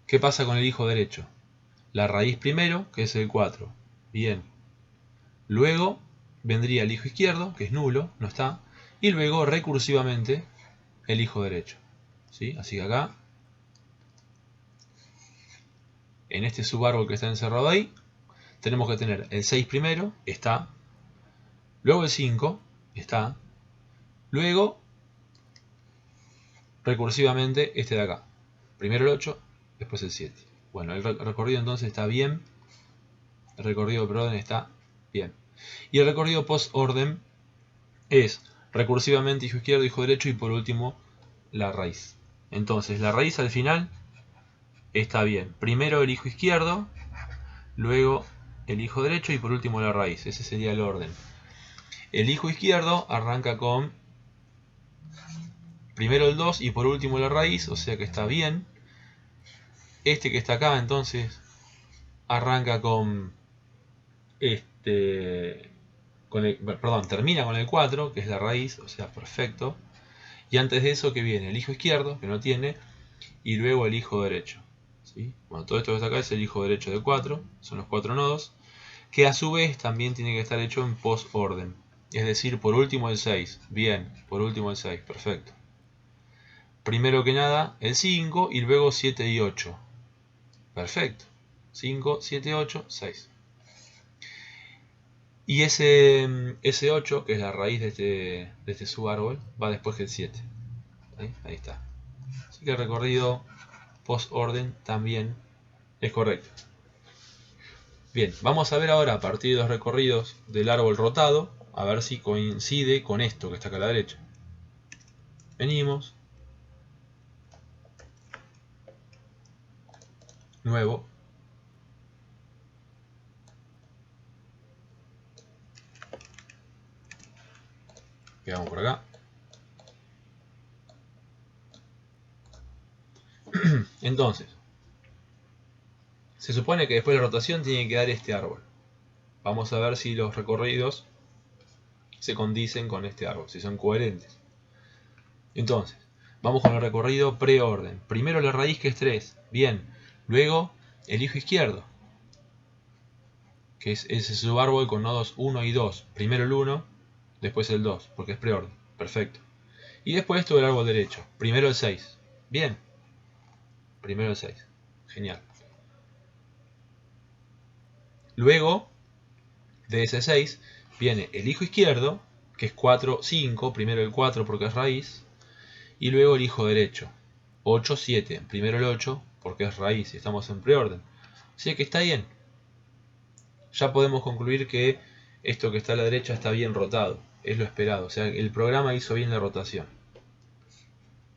¿Qué pasa con el hijo derecho? La raíz primero, que es el 4. Bien. Luego vendría el hijo izquierdo, que es nulo, no está. Y luego recursivamente el hijo derecho. ¿Sí? Así que acá, en este subárbol que está encerrado ahí, tenemos que tener el 6 primero, está. Luego el 5, está. Luego, recursivamente, este de acá. Primero el 8, después el 7. Bueno, el recorrido entonces está bien. El recorrido preorden está bien. Y el recorrido postorden es recursivamente hijo izquierdo, hijo derecho y por último la raíz. Entonces la raíz al final está bien. Primero el hijo izquierdo, luego el hijo derecho y por último la raíz. Ese sería el orden. El hijo izquierdo arranca con primero el 2 y por último la raíz, o sea que está bien. Este que está acá entonces arranca con termina con el 4, que es la raíz, o sea, perfecto. Y antes de eso, que viene el hijo izquierdo, que no tiene, y luego el hijo derecho. ¿Sí? Bueno, todo esto que está acá es el hijo derecho de 4, son los 4 nodos, que a su vez también tiene que estar hecho en post-orden. Es decir, por último el 6. Bien, por último el 6, perfecto. Primero que nada el 5 y luego 7 y 8. Perfecto. 5, 7, 8, 6. Y ese 8, que es la raíz de este subárbol, va después que el 7. Ahí está. Así que el recorrido post-orden también es correcto. Bien, vamos a ver ahora a partir de los recorridos del árbol rotado, a ver si coincide con esto que está acá a la derecha. Venimos. Nuevo. Quedamos por acá. Entonces, se supone que después de la rotación tiene que quedar este árbol. Vamos a ver si los recorridos se condicen con este árbol, si son coherentes. Entonces, vamos con el recorrido preorden. Primero la raíz, que es 3. Bien. Luego el hijo izquierdo, que es ese subárbol con nodos 1 y 2. Primero el 1, después el 2, porque es preorden. Perfecto. Y después todo el árbol derecho. Primero el 6. Bien. Primero el 6. Genial. Luego de ese 6 viene el hijo izquierdo, que es 4, 5. Primero el 4 porque es raíz. Y luego el hijo derecho. 8, 7. Primero el 8 porque es raíz y estamos en preorden. Así que está bien. Ya podemos concluir que esto que está a la derecha está bien rotado. Es lo esperado. O sea, el programa hizo bien la rotación.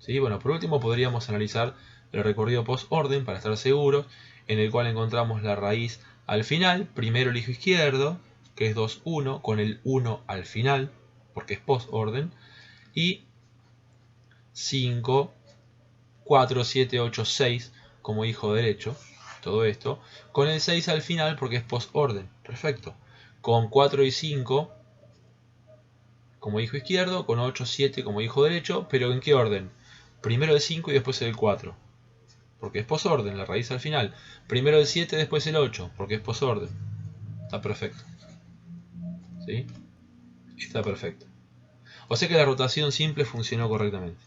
¿Sí? Bueno, por último podríamos analizar el recorrido post-orden para estar seguros, en el cual encontramos la raíz al final. Primero el hijo izquierdo, que es 2, 1, con el 1 al final, porque es post-orden. Y 5, 4, 7, 8, 6 como hijo derecho. Todo esto. Con el 6 al final porque es post-orden. Perfecto. Con 4 y 5 como hijo izquierdo. Con 8, 7 como hijo derecho. Pero ¿en qué orden? Primero el 5 y después el 4. Porque es post-orden, la raíz al final. Primero el 7, después el 8. Porque es post-orden. Está perfecto. ¿Sí? Está perfecto. O sea que la rotación simple funcionó correctamente.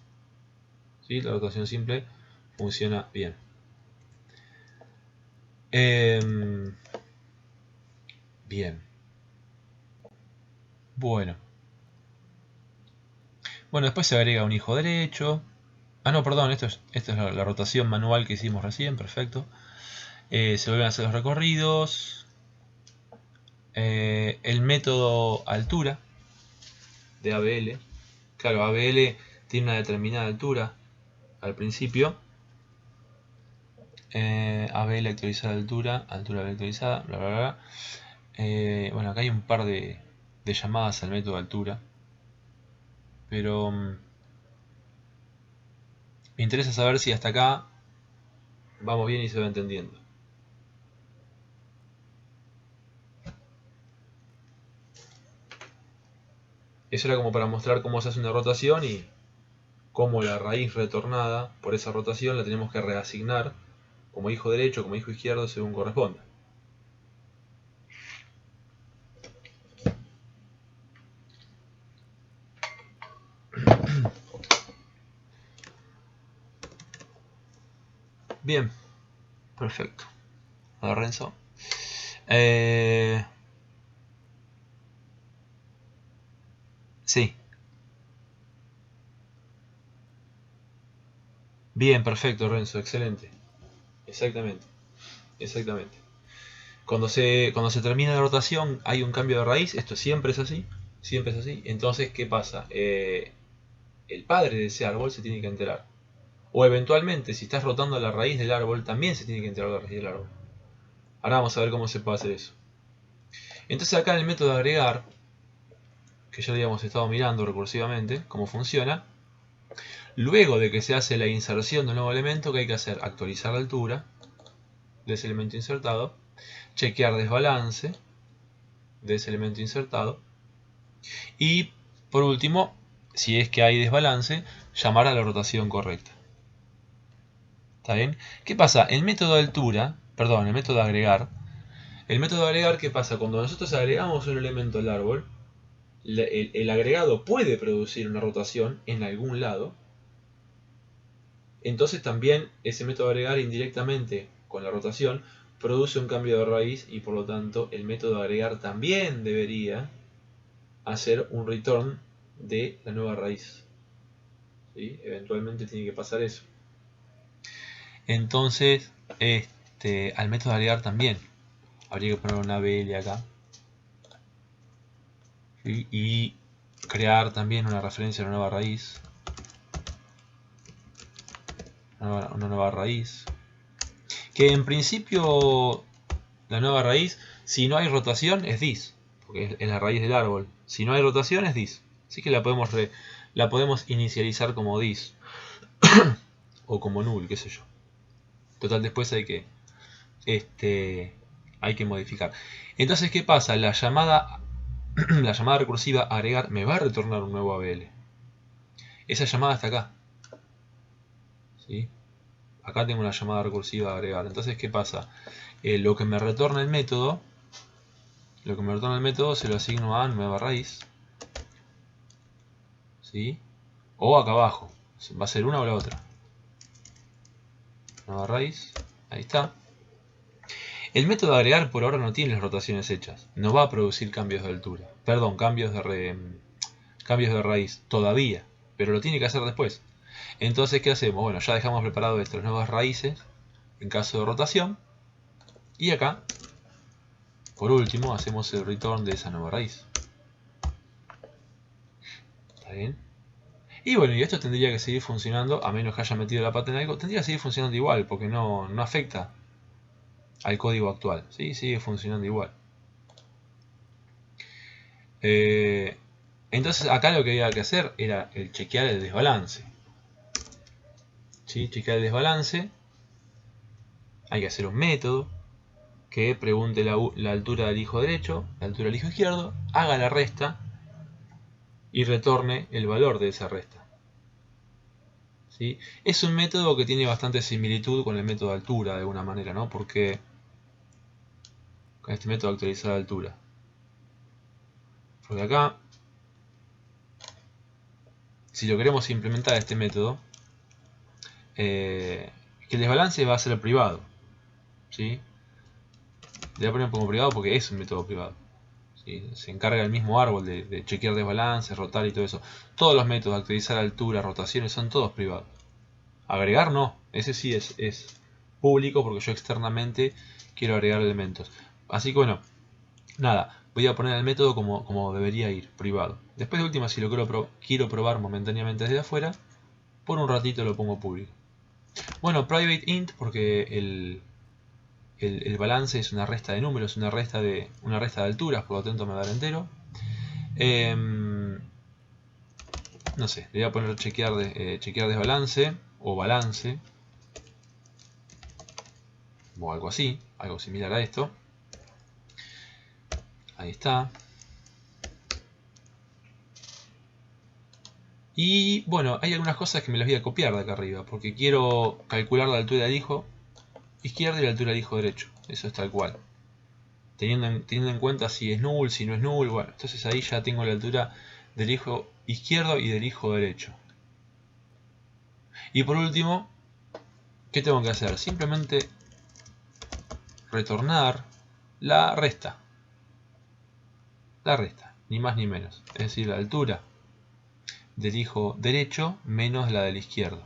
¿Sí? La rotación simple funciona bien. Bien. Bueno. Bueno, después se agrega un hijo derecho. Ah, no, perdón, esta es la rotación manual que hicimos recién, perfecto. Se vuelven a hacer los recorridos. El método altura de ABL. Claro, ABL tiene una determinada altura al principio. ABL actualizar altura actualizada, bla bla bla. Bueno, acá hay un par de llamadas al método altura. Pero me interesa saber si hasta acá vamos bien y se va entendiendo. Eso era como para mostrar cómo se hace una rotación y cómo la raíz retornada por esa rotación la tenemos que reasignar como hijo derecho, como hijo izquierdo, según corresponda. Bien, perfecto. A ver, Renzo. Sí. Bien, perfecto, Renzo, excelente. Exactamente, exactamente. Cuando se termina la rotación hay un cambio de raíz, esto siempre es así, siempre es así. Entonces, ¿qué pasa? El padre de ese árbol se tiene que enterar. O eventualmente, si estás rotando la raíz del árbol, también se tiene que enterar la raíz del árbol. Ahora vamos a ver cómo se puede hacer eso. Entonces acá en el método de agregar, que ya habíamos estado mirando recursivamente, cómo funciona, luego de que se hace la inserción de un nuevo elemento, que hay que hacer? Actualizar la altura de ese elemento insertado, chequear desbalance, de ese elemento insertado. Y por último, si es que hay desbalance, llamar a la rotación correcta. ¿Está bien? ¿Qué pasa? El método de altura, perdón, el método de agregar. El método de agregar, ¿qué pasa? Cuando nosotros agregamos un elemento al árbol, el agregado puede producir una rotación en algún lado. Entonces también ese método de agregar indirectamente con la rotación produce un cambio de raíz y por lo tanto el método de agregar también debería hacer un return de la nueva raíz. ¿Sí? Eventualmente tiene que pasar eso. Entonces, al método de agregar también habría que poner una BL acá. ¿Sí? Y crear también una referencia a una nueva raíz. Una nueva raíz. Que en principio la nueva raíz, si no hay rotación, es dis. Porque es la raíz del árbol. Si no hay rotación, es dis. Así que la podemos inicializar como dis. O como null, qué sé yo. Total, después hay que modificar. Entonces, ¿qué pasa? La llamada recursiva agregar me va a retornar un nuevo ABL. Esa llamada está acá. ¿Sí? Acá tengo una llamada recursiva agregar. Entonces, ¿qué pasa? Lo que me retorna el método se lo asigno a nueva raíz. ¿Sí? O acá abajo. Va a ser una o la otra. Nueva raíz. Ahí está. El método de agregar por ahora no tiene las rotaciones hechas. No va a producir cambios de altura. Perdón, cambios de raíz. Todavía. Pero lo tiene que hacer después. Entonces, ¿qué hacemos? Bueno, ya dejamos preparado esto. Las nuevas raíces. En caso de rotación. Y acá, por último, hacemos el return de esa nueva raíz. ¿Está bien? Y bueno, y esto tendría que seguir funcionando, a menos que haya metido la pata en algo, tendría que seguir funcionando igual, porque no afecta al código actual, ¿sí? Sigue funcionando igual. Entonces acá lo que había que hacer era el chequear el desbalance. ¿Sí? Chequear el desbalance. Hay que hacer un método que pregunte la altura del hijo derecho, la altura del hijo izquierdo, haga la resta y retorne el valor de esa resta. ¿Sí? Es un método que tiene bastante similitud con el método de altura de alguna manera, ¿no? Porque con este método de actualizar la altura. Porque acá, si lo queremos implementar este método, que el desbalance va a ser privado. ¿Sí? Le voy a poner como privado porque es un método privado. ¿Sí? Se encarga el mismo árbol de chequear desbalance, rotar y todo eso. Todos los métodos de actualizar altura, rotaciones, son todos privados. Agregar no, ese sí es público porque yo externamente quiero agregar elementos. Así que bueno, nada, voy a poner el método como debería ir, privado. Después de última, si lo quiero probar momentáneamente desde afuera, por un ratito lo pongo público. Bueno, private int porque el balance es una resta de números, una resta de alturas, por lo tanto me va a dar entero. No sé, le voy a poner chequear desbalance o balance o algo así, algo similar a esto. Ahí está. Y bueno, hay algunas cosas que me las voy a copiar de acá arriba, porque quiero calcular la altura del hijo izquierdo y la altura del hijo derecho. Eso es tal cual. Teniendo en cuenta si es null, si no es null. Bueno, entonces ahí ya tengo la altura del hijo izquierdo y del hijo derecho. Y por último, ¿qué tengo que hacer? Simplemente retornar la resta. La resta, ni más ni menos. Es decir, la altura del hijo derecho menos la del izquierdo.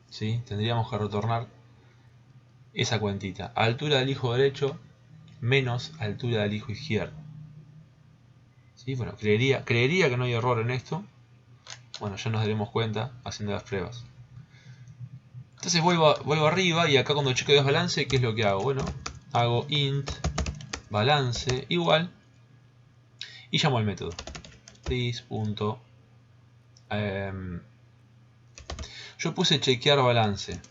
¿Sí? Tendríamos que retornar esa cuentita. Altura del hijo derecho menos altura del hijo izquierdo. ¿Sí? Bueno, creería que no hay error en esto. Bueno, ya nos daremos cuenta haciendo las pruebas. Entonces vuelvo arriba y acá cuando chequeo desbalance, ¿qué es lo que hago? Bueno, hago int balance igual y llamo al método. This. Yo puse chequear balance.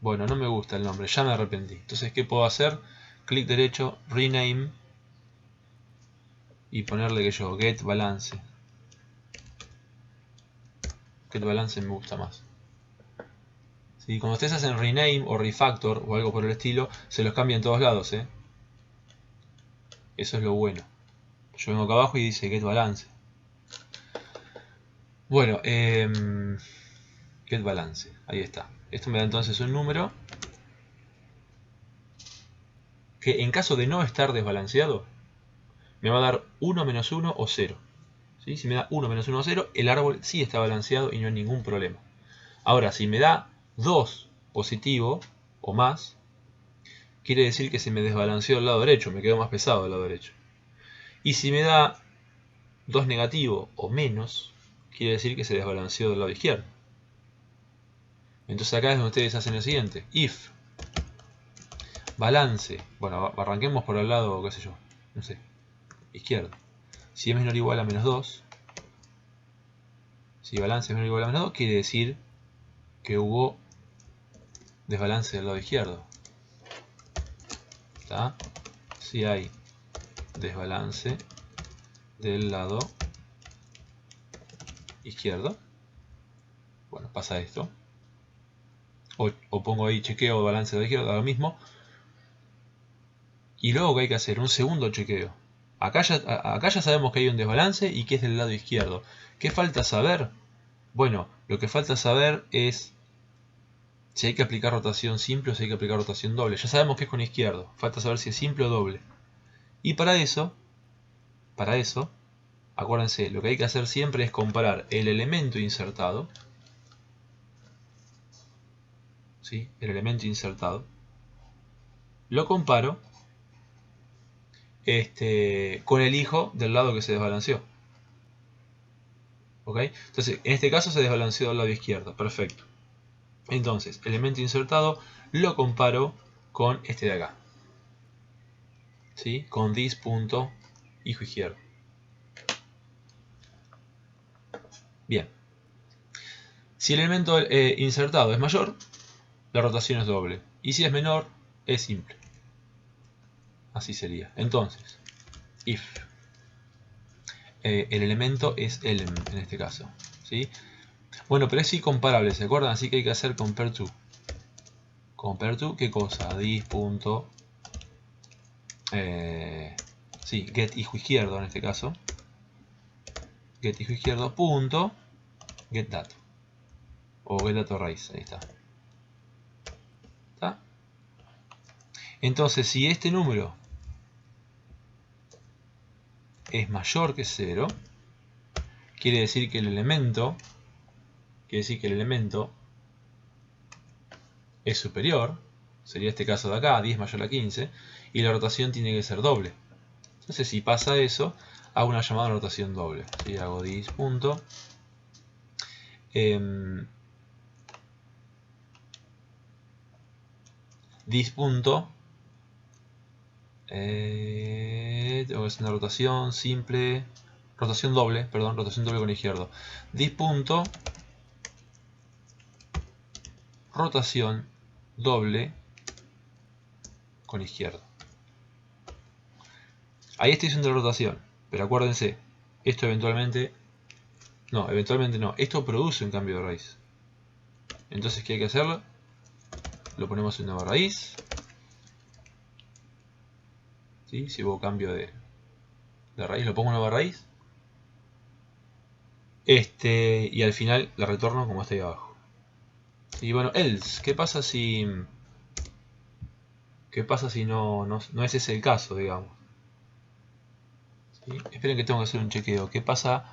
Bueno, no me gusta el nombre, ya me arrepentí. Entonces, ¿qué puedo hacer? Clic derecho, rename y ponerle que yo, get balance. Get balance me gusta más. ¿Sí? Cuando ustedes hacen rename o refactor o algo por el estilo, se los cambia en todos lados, ¿eh? Eso es lo bueno. Yo vengo acá abajo y dice get balance. Bueno, get balance, ahí está. Esto me da entonces un número que en caso de no estar desbalanceado, me va a dar 1 menos 1 o 0. ¿Sí? Si me da 1 menos 1 o 0, el árbol sí está balanceado y no hay ningún problema. Ahora, si me da 2 positivo o más, quiere decir que se me desbalanceó el lado derecho, me quedó más pesado el lado derecho. Y si me da 2 negativo o menos, quiere decir que se desbalanceó del lado izquierdo. Entonces acá es donde ustedes hacen lo siguiente. If balance, bueno, arranquemos por el lado, qué sé yo, no sé, izquierdo. Si es menor o igual a menos 2, si balance es menor o igual a menos 2, quiere decir que hubo desbalance del lado izquierdo. ¿Está? Si hay desbalance del lado izquierdo, bueno, pasa esto. O pongo ahí chequeo de balance del lado izquierdo, ahora mismo. Y luego que hay que hacer un segundo chequeo. Acá ya sabemos que hay un desbalance y que es del lado izquierdo. ¿Qué falta saber? Bueno, lo que falta saber es si hay que aplicar rotación simple o si hay que aplicar rotación doble. Ya sabemos que es con izquierdo. Falta saber si es simple o doble. Y para eso, acuérdense, lo que hay que hacer siempre es comparar el elemento insertado. ¿Sí? El elemento insertado. Lo comparo con el hijo del lado que se desbalanceó. ¿Ok? Entonces, en este caso se desbalanceó del lado izquierdo. Perfecto. Entonces, elemento insertado lo comparo con este de acá. ¿Sí? Con this.hijo izquierdo. Bien. Si el elemento insertado es mayor, la rotación es doble. Y si es menor, es simple. Así sería. Entonces, if el elemento es element en este caso. ¿Sí? Bueno, pero es incomparable, ¿se acuerdan? Así que hay que hacer compare to. Compare to, ¿qué cosa? This. Sí, get hijo izquierdo en este caso. Get hijo izquierdo punto get dato. O get dato raíz, ahí está. ¿Está? Entonces, si este número es mayor que 0, quiere decir que el elemento es superior, sería este caso de acá, 10 mayor a 15, y la rotación tiene que ser doble. Entonces, si pasa eso, hago una llamada a rotación doble. ¿Sí? Hago this punto. This punto. Tengo que hacer una rotación simple. Rotación doble con izquierdo. This punto. Rotación doble con izquierdo. Ahí estoy haciendo la rotación, pero acuérdense, esto eventualmente no, esto produce un cambio de raíz. Entonces, ¿qué hay que hacerlo? Lo ponemos en nueva raíz. ¿Sí? Si hubo cambio de raíz, lo pongo en nueva raíz. Y al final la retorno como está ahí abajo. Y bueno, else, ¿qué pasa si no es ese el caso, digamos? ¿Sí? Esperen que tengo que hacer un chequeo. ¿Qué pasa?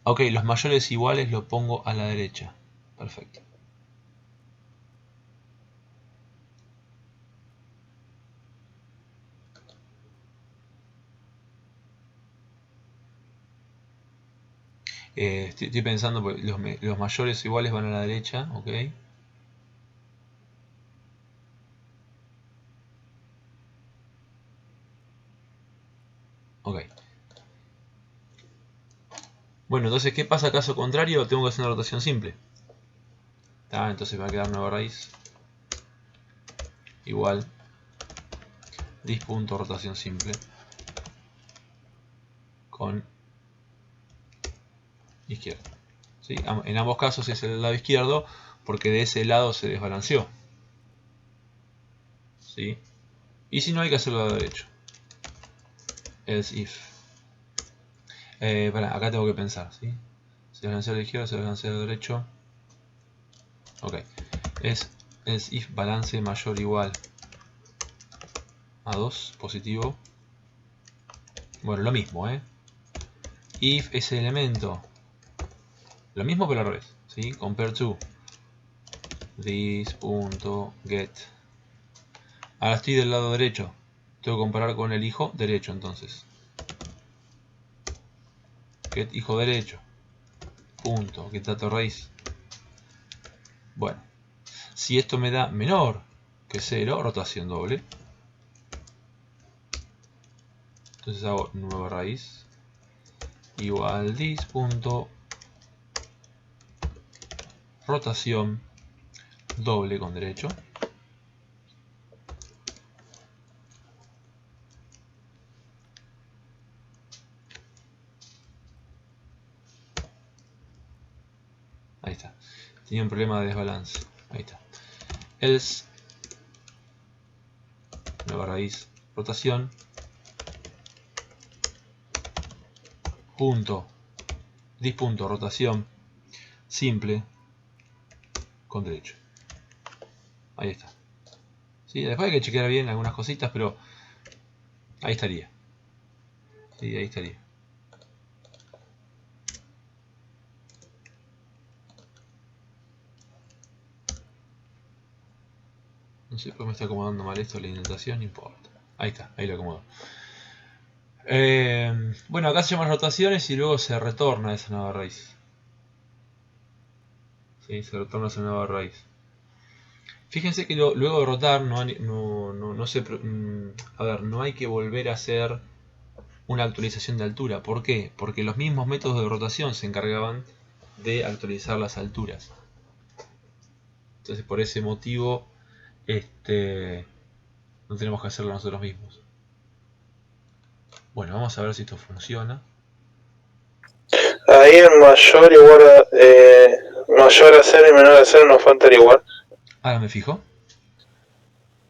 Ok, los mayores iguales lo pongo a la derecha. Perfecto. Estoy pensando, los mayores iguales van a la derecha, ok. Ok. Bueno, entonces, ¿qué pasa caso contrario? Tengo que hacer una rotación simple. está, entonces va a quedar nueva raíz igual dis.rotación simple con izquierda. ¿Sí? En ambos casos es el lado izquierdo porque de ese lado se desbalanceó. ¿Sí? Y si no, hay que hacerlo al lado derecho. Else if. Acá tengo que pensar. ¿Sí? Se desbalancea a la izquierda, se desbalancea al derecho. Ok. Es if balance mayor o igual a 2 positivo. Bueno, lo mismo, if ese elemento, lo mismo pero al revés, ¿sí? Compare to this.get. Ahora estoy del lado derecho, tengo que comparar con el hijo derecho, entonces get hijo derecho punto get dato raíz. Bueno, si esto me da menor que 0, rotación doble. Entonces hago nueva raíz igual dis.rotación doble con derecho. Ahí está. Tenía un problema de desbalance. Ahí está. Else nueva raíz rotación punto dis.rotación rotación simple con derecho. Ahí está. ¿Sí? Después hay que chequear bien algunas cositas, pero ahí estaría. Sí, ahí estaría. No sé por qué me está acomodando mal esto, la indentación, no importa. Ahí está, ahí lo acomodo. Bueno, acá se llaman rotaciones y luego se retorna esa nueva raíz. ¿Sí? Se retorna esa nueva raíz. Fíjense que luego de rotar no hay que volver a hacer una actualización de altura. ¿Por qué? Porque los mismos métodos de rotación se encargaban de actualizar las alturas. Entonces por ese motivo no tenemos que hacerlo nosotros mismos. Bueno, vamos a ver si esto funciona. Ahí en mayor igual mayor a 0 y menor a 0 nos falta el igual. Ahora me fijo.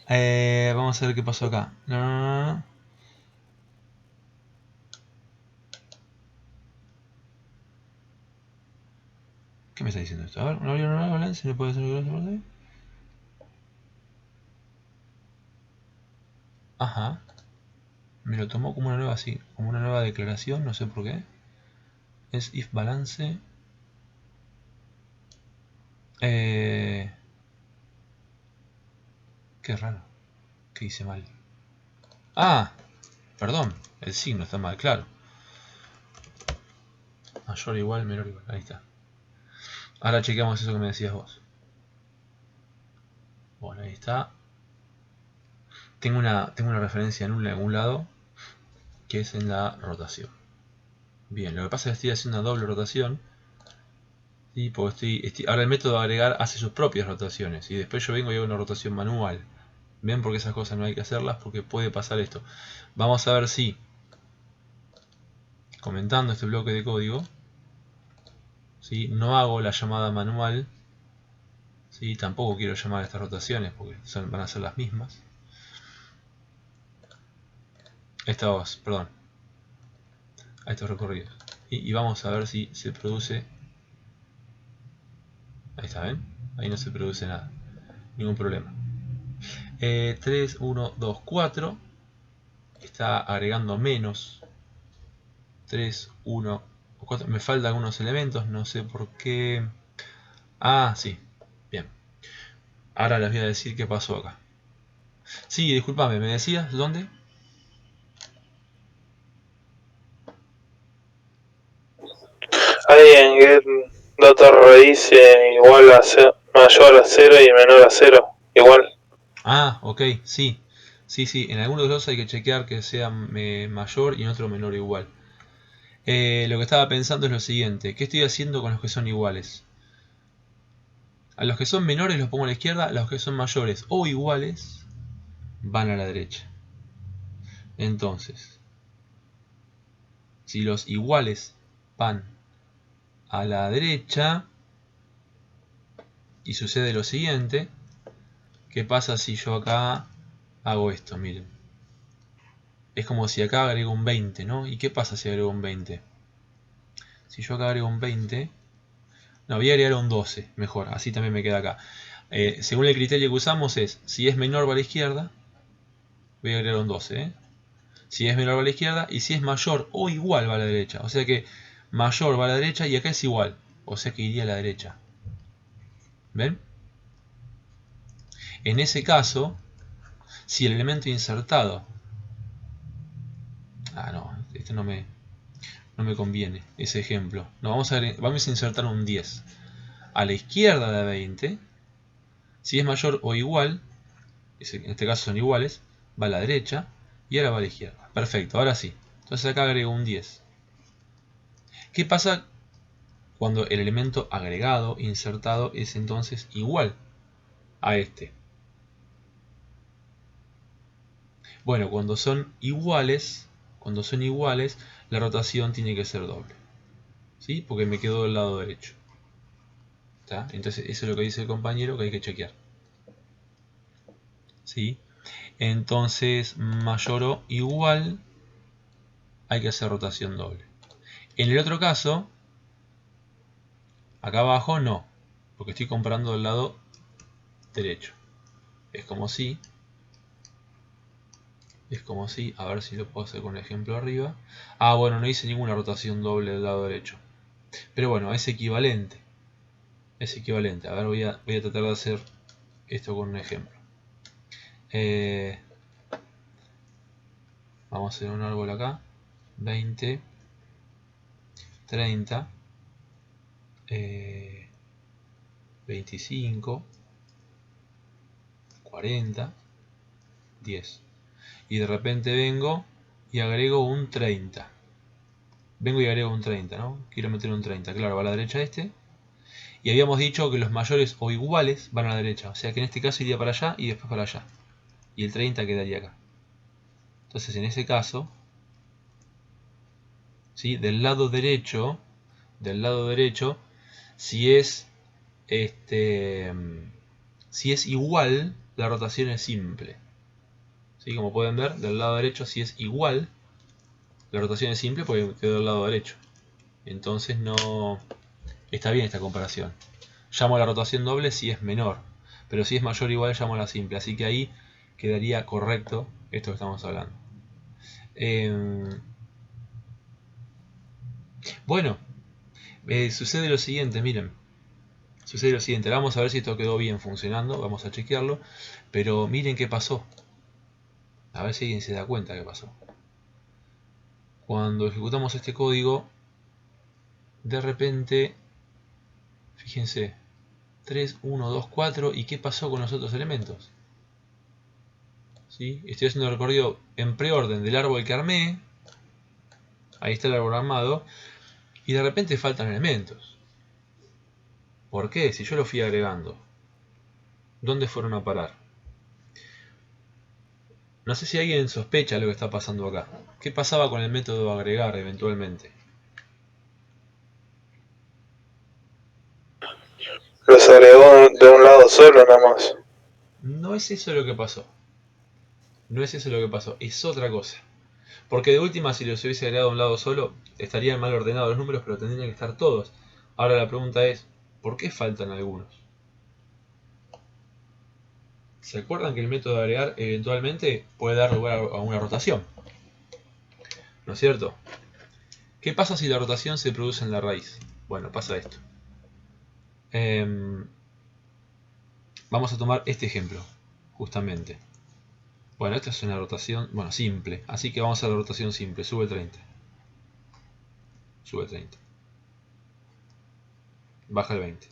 Vamos a ver qué pasó acá. No. ¿Qué me está diciendo esto? A ver, una nueva balance, no puede ser que ajá. Me lo tomó como una nueva, sí, como una nueva declaración, no sé por qué. Es if balance. Qué raro. ¿Qué hice mal? Ah, perdón, el signo está mal, claro. Mayor igual, menor igual, ahí está. Ahora chequeamos eso que me decías vos. Bueno, ahí está. Tengo una referencia en algún lado que es en la rotación. Bien, lo que pasa es que estoy haciendo una doble rotación. ¿Sí? Porque ahora el método de agregar hace sus propias rotaciones y después yo vengo y hago una rotación manual. ¿Ven? Porque esas cosas no hay que hacerlas porque puede pasar esto. Vamos a ver si, comentando este bloque de código, ¿sí? No hago la llamada manual. ¿Sí? Tampoco quiero llamar a estas rotaciones porque van a ser las mismas. Perdón, a estos recorridos. Y vamos a ver si se produce. Ahí está, ¿ven? Ahí no se produce nada. Ningún problema. 3, 1, 2, 4. Está agregando menos. 3, 1, 4. Me faltan algunos elementos, no sé por qué. Ah, sí. Bien. Ahora les voy a decir qué pasó acá. Sí, discúlpame, ¿me decías dónde? Ahí en get data raíz igual a 0, mayor a 0 y menor a 0 igual. Ah, ok, sí. Sí, en algunos de los hay que chequear que sea mayor y en otro menor o igual. Lo que estaba pensando es lo siguiente. ¿Qué estoy haciendo con los que son iguales? A los que son menores los pongo a la izquierda, a los que son mayores o iguales van a la derecha. Entonces, si los iguales van a la derecha y sucede lo siguiente, ¿qué pasa si yo acá hago esto? Miren. Es como si acá agrego un 20, ¿no? ¿Y qué pasa si agrego un 20? Si yo acá agrego un 20... No, voy a agregar un 12, mejor, así también me queda acá. Según el criterio que usamos es, si es menor va a la izquierda, voy a agregar un 12, ¿eh? Si es menor va a la izquierda y si es mayor o igual va a la derecha. O sea que mayor va a la derecha y acá es igual. O sea que iría a la derecha. ¿Ven? En ese caso, si el elemento insertado... Ah, no, este no me conviene, ese ejemplo. No, vamos a insertar un 10. A la izquierda de 20, si es mayor o igual, en este caso son iguales, va a la derecha y ahora va a la izquierda. Perfecto, ahora sí. Entonces acá agrego un 10. ¿Qué pasa cuando el elemento agregado, insertado, es entonces igual a este? Bueno, cuando son iguales, la rotación tiene que ser doble. ¿Sí? Porque me quedo del lado derecho. ¿Está? Entonces eso es lo que dice el compañero que hay que chequear. ¿Sí? Entonces mayor o igual hay que hacer rotación doble. En el otro caso, acá abajo no, porque estoy comparando del lado derecho. Es como si, a ver si lo puedo hacer con el ejemplo arriba. Ah, bueno, no hice ninguna rotación doble del lado derecho. Pero bueno, es equivalente. Es equivalente. A ver, voy a tratar de hacer esto con un ejemplo. Vamos a hacer un árbol acá. 20, 30, 25, 40, 10. Y de repente vengo y agrego un 30. Vengo y agrego un 30, ¿no? Quiero meter un 30. Claro, va a la derecha este. Y habíamos dicho que los mayores o iguales van a la derecha. O sea que en este caso iría para allá y después para allá. Y el 30 quedaría acá. Entonces en ese caso, ¿sí? Del lado derecho, si es si es igual, la rotación es simple. ¿Sí? Como pueden ver, del lado derecho, si es igual, la rotación es simple porque quedó del lado derecho. Entonces no está bien esta comparación. Llamo a la rotación doble si es menor, pero si es mayor o igual llamo a la simple. Así que ahí quedaría correcto esto que estamos hablando. Bueno, sucede lo siguiente, miren. Sucede lo siguiente, vamos a ver si esto quedó bien funcionando, vamos a chequearlo. Pero miren qué pasó. A ver si alguien se da cuenta qué pasó. Cuando ejecutamos este código, de repente, fíjense, 3, 1, 2, 4, ¿y qué pasó con los otros elementos? ¿Sí? Estoy haciendo el recorrido en preorden del árbol que armé. Ahí está el árbol armado. Y de repente faltan elementos. ¿Por qué? Si yo lo fui agregando. ¿Dónde fueron a parar? No sé si alguien sospecha lo que está pasando acá. ¿Qué pasaba con el método agregar eventualmente? Los agregó de un lado solo nada más. No es eso lo que pasó. No es eso lo que pasó. Es otra cosa. Porque de última, si los hubiese agregado a un lado solo, estarían mal ordenados los números, pero tendrían que estar todos. Ahora la pregunta es, ¿por qué faltan algunos? ¿Se acuerdan que el método de agregar eventualmente puede dar lugar a una rotación? ¿No es cierto? ¿Qué pasa si la rotación se produce en la raíz? Bueno, pasa esto. Vamos a tomar este ejemplo, justamente. Bueno, esta es una rotación, simple. Así que vamos a la rotación simple. Sube 30. Sube 30. Baja el 20.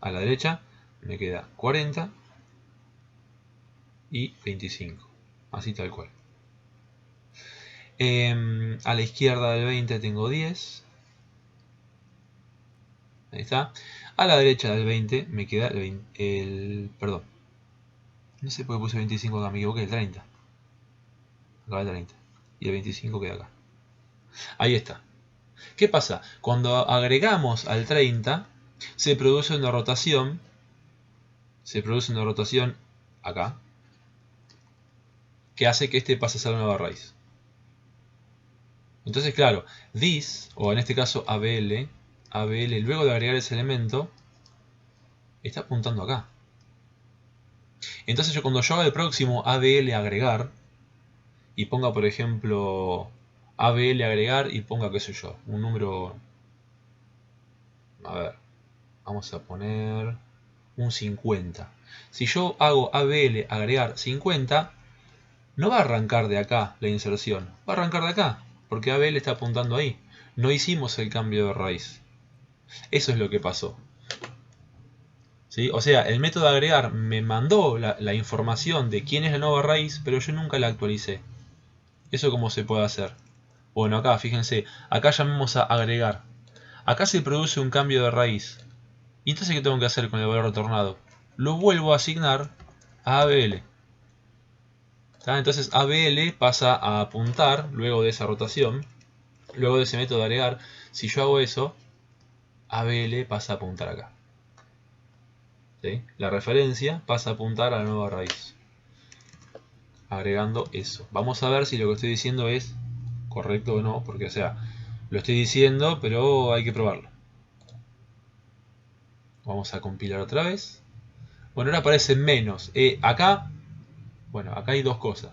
A la derecha me queda 40 y 25. Así tal cual. A la izquierda del 20 tengo 10. Ahí está. A la derecha del 20 me queda perdón. No sé por qué puse 25 acá, me equivoqué, el 30. Acá el 30. Y el 25 queda acá. Ahí está. ¿Qué pasa? Cuando agregamos al 30, se produce una rotación. Se produce una rotación acá. Que hace que este pase a ser la nueva raíz. Entonces, claro, this, o en este caso ABL, luego de agregar ese elemento, está apuntando acá. Entonces cuando yo haga el próximo ABL agregar, y ponga por ejemplo ABL agregar y ponga, qué sé yo, un número, a ver, vamos a poner un 50. Si yo hago ABL agregar 50, no va a arrancar de acá la inserción, va a arrancar de acá, porque ABL está apuntando ahí. No hicimos el cambio de raíz. Eso es lo que pasó. ¿Sí? O sea, el método de agregar me mandó la información de quién es la nueva raíz, pero yo nunca la actualicé. ¿Eso cómo se puede hacer? Bueno, acá, fíjense, acá llamemos a agregar. Acá se produce un cambio de raíz. ¿Y entonces qué tengo que hacer con el valor retornado? Lo vuelvo a asignar a ABL. ¿Está? Entonces ABL pasa a apuntar, luego de esa rotación, luego de ese método de agregar. Si yo hago eso, ABL pasa a apuntar acá. ¿Sí? La referencia pasa a apuntar a la nueva raíz. Agregando eso. Vamos a ver si lo que estoy diciendo es correcto o no, porque o sea, lo estoy diciendo, pero hay que probarlo. Vamos a compilar otra vez. Bueno, ahora aparece menos. Acá hay dos cosas.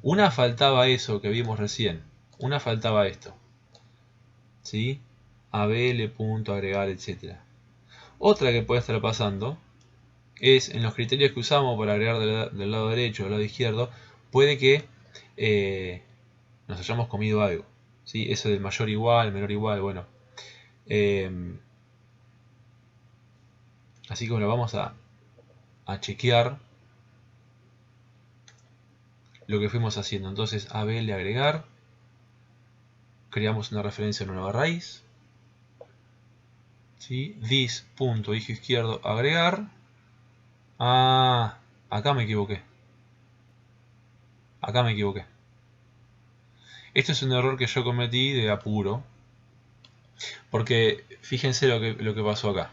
Una faltaba eso que vimos recién. Una faltaba esto. ¿Sí? ABL, punto, agregar, etc. Otra que puede estar pasando es en los criterios que usamos para agregar del lado derecho o del lado izquierdo, puede que nos hayamos comido algo. ¿Sí? Eso del mayor igual, menor igual, bueno. Así que bueno, vamos a chequear lo que fuimos haciendo. Entonces ABL agregar, creamos una referencia a una nueva raíz, ¿sí? This punto hijo izquierdo agregar. Acá me equivoqué. Esto es un error que yo cometí de apuro, porque fíjense lo que pasó acá.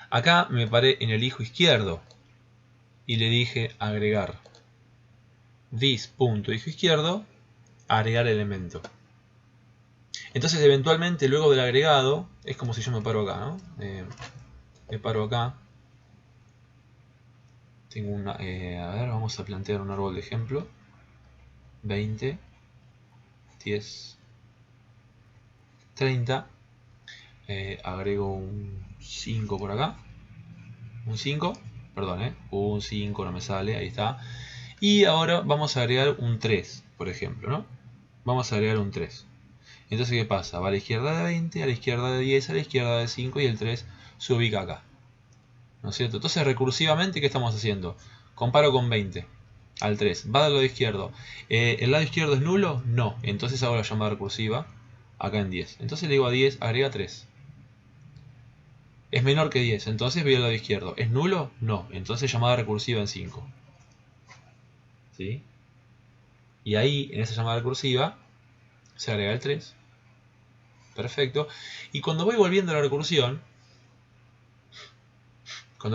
Acá me paré en el hijo izquierdo y le dije agregar. This punto hijo izquierdo, agregar elemento. Entonces eventualmente luego del agregado, es como si yo me paro acá, ¿no? Me paro acá. Tengo una, a ver, vamos a plantear un árbol de ejemplo. 20, 10, 30. Agrego un 5 por acá. Un 5, perdón, un 5 no me sale, ahí está. Y ahora vamos a agregar un 3, por ejemplo, ¿no? Vamos a agregar un 3. Entonces, ¿qué pasa? Va a la izquierda de 20, a la izquierda de 10, a la izquierda de 5 y el 3 se ubica acá. ¿No es cierto? Entonces, recursivamente, ¿qué estamos haciendo? Comparo con 20 al 3. Va del lado izquierdo. ¿El lado izquierdo es nulo? No. Entonces hago la llamada recursiva acá en 10. Entonces le digo a 10, agrega 3. Es menor que 10, entonces voy al lado izquierdo. ¿Es nulo? No. Entonces llamada recursiva en 5. ¿Sí? Y ahí, en esa llamada recursiva, se agrega el 3. Perfecto. Y cuando voy volviendo a la recursión, por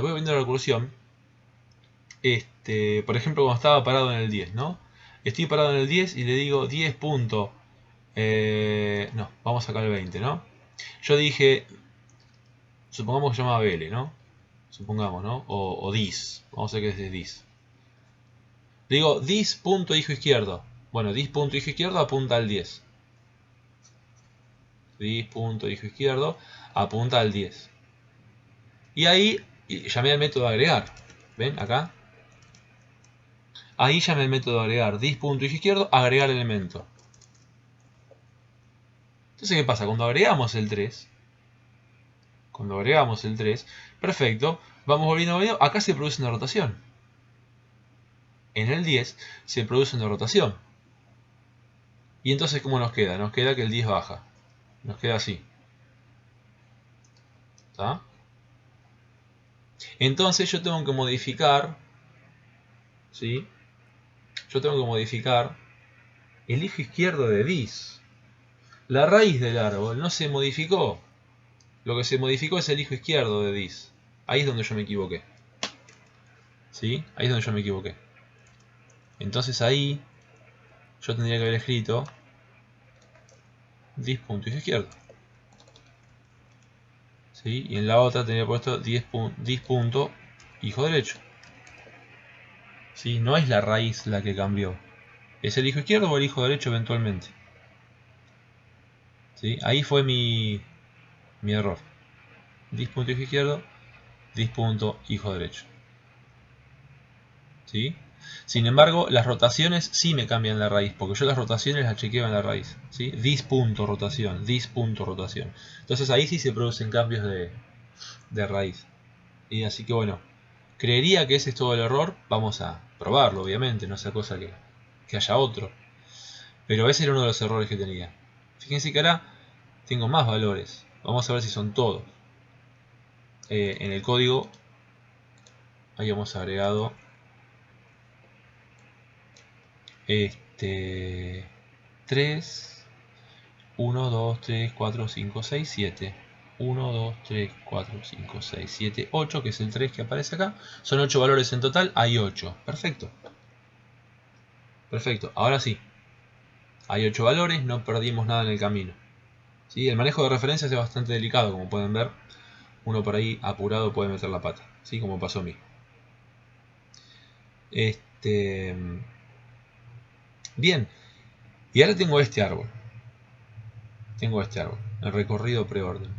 ejemplo, cuando estaba parado en el 10, ¿no? Estoy parado en el 10 y le digo 10 punto. No, vamos a sacar el 20, ¿no? Yo dije, supongamos que se llama BL, ¿no? Supongamos, ¿no? O dis. Vamos a ver qué es dis. Digo, dis punto hijo izquierdo. Bueno, dis punto hijo izquierdo apunta al 10. Dis punto hijo izquierdo apunta al 10. Y ahí llamé al método agregar. ¿Ven? Acá. Ahí llamé el método agregar. Dis punto hijo izquierdo, agregar elemento. Entonces, ¿qué pasa? Cuando agregamos el 3, perfecto, vamos volviendo, acá se produce una rotación. En el 10 se produce una rotación. Y entonces, ¿cómo nos queda? Nos queda que el 10 baja. Nos queda así. ¿Está? Entonces yo tengo que modificar, ¿sí? Yo tengo que modificar el hijo izquierdo de dis. La raíz del árbol no se modificó. Lo que se modificó es el hijo izquierdo de dis. Ahí es donde yo me equivoqué. ¿Sí? Ahí es donde yo me equivoqué. Entonces ahí yo tendría que haber escrito dis punto hijo izquierdo. ¿Sí? Y en la otra tendría puesto dis punto hijo derecho. ¿Sí? No es la raíz la que cambió. ¿Es el hijo izquierdo o el hijo derecho eventualmente? ¿Sí? Ahí fue mi error. Dis punto hijo izquierdo, dis punto hijo derecho. ¿Sí? Sin embargo, las rotaciones sí me cambian la raíz, porque yo las rotaciones las chequeo en la raíz. ¿Sí? Dis punto rotación, dis punto rotación. Entonces ahí sí se producen cambios de raíz. Y así que bueno, creería que ese es todo el error. Vamos a probarlo, obviamente, no sea cosa que haya otro. Pero ese era uno de los errores que tenía. Fíjense que ahora tengo más valores. Vamos a ver si son todos. En el código habíamos agregado 3, 1, 2, 3, 4, 5, 6, 7. 1, 2, 3, 4, 5, 6, 7, 8, que es el 3 que aparece acá. Son 8 valores en total, hay 8. Perfecto. Perfecto, ahora sí. Hay 8 valores, no perdimos nada en el camino. ¿Sí? El manejo de referencias es bastante delicado, como pueden ver. Uno por ahí apurado puede meter la pata, ¿sí? Como pasó a mí. Bien, y ahora tengo este árbol. El recorrido preorden.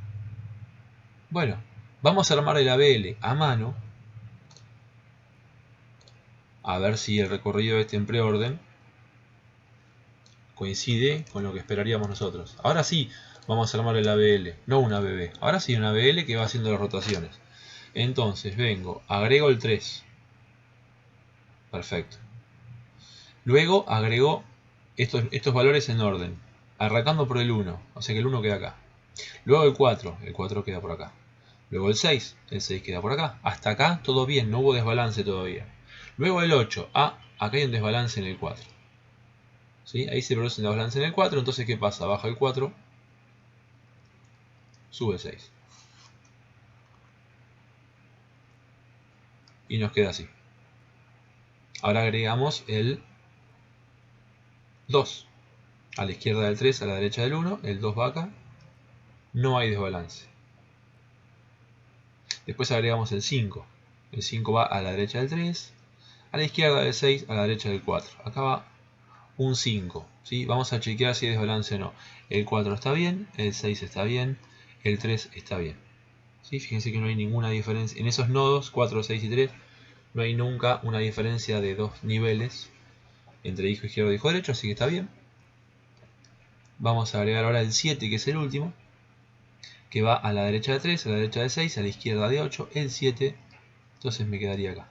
Bueno, vamos a armar el ABL a mano. A ver si el recorrido este en preorden coincide con lo que esperaríamos nosotros. Ahora sí, vamos a armar el ABL, no un ABB. Ahora sí, un ABL que va haciendo las rotaciones. Entonces vengo, agrego el 3. Perfecto. Luego agrego estos valores en orden, arrancando por el 1, o sea que el 1 queda acá. Luego el 4 queda por acá. Luego el 6 queda por acá. Hasta acá todo bien, no hubo desbalance todavía. Luego el 8, acá hay un desbalance en el 4. ¿Sí? Ahí se produce un desbalance en el 4, entonces ¿qué pasa? Baja el 4, sube el 6. Y nos queda así. Ahora agregamos el 2. A la izquierda del 3, a la derecha del 1, el 2 va acá. No hay desbalance. Después agregamos el 5. El 5 va a la derecha del 3, a la izquierda del 6, a la derecha del 4. Acá va un 5. ¿Sí? Vamos a chequear si hay desbalance o no. El 4 está bien, el 6 está bien, el 3 está bien. ¿Sí? Fíjense que no hay ninguna diferencia. En esos nodos, 4, 6 y 3, no hay nunca una diferencia de 2 niveles entre hijo izquierdo y hijo derecho, así que está bien. Vamos a agregar ahora el 7, que es el último, que va a la derecha de 3, a la derecha de 6, a la izquierda de 8, el 7, entonces me quedaría acá.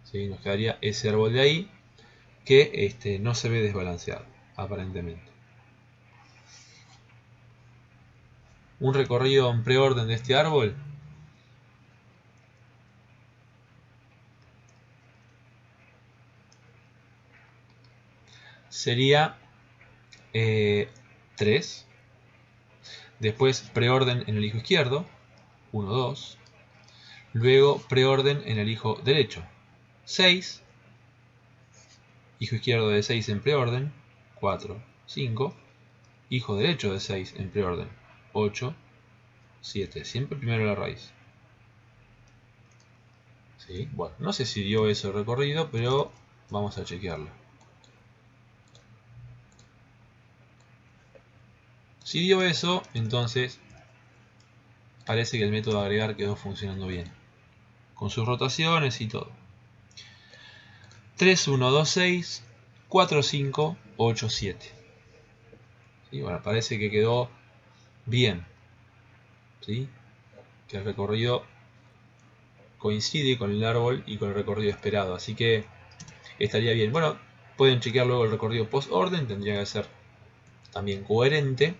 ¿Sí? Nos quedaría ese árbol de ahí, que no se ve desbalanceado, aparentemente. Un recorrido en preorden de este árbol sería 3. Después preorden en el hijo izquierdo, 1, 2. Luego preorden en el hijo derecho, 6. Hijo izquierdo de 6 en preorden, 4, 5. Hijo derecho de 6 en preorden, 8, 7. Siempre primero la raíz. ¿Sí? Bueno, no sé si dio eso el recorrido, pero vamos a chequearlo. Si dio eso, entonces parece que el método de agregar quedó funcionando bien, con sus rotaciones y todo. 3, 1, 2, 6, 4, 5, 8, 7. ¿Sí? Bueno, parece que quedó bien. ¿Sí? Que el recorrido coincide con el árbol y con el recorrido esperado, así que estaría bien. Bueno, pueden chequear luego el recorrido post orden, tendría que ser también coherente.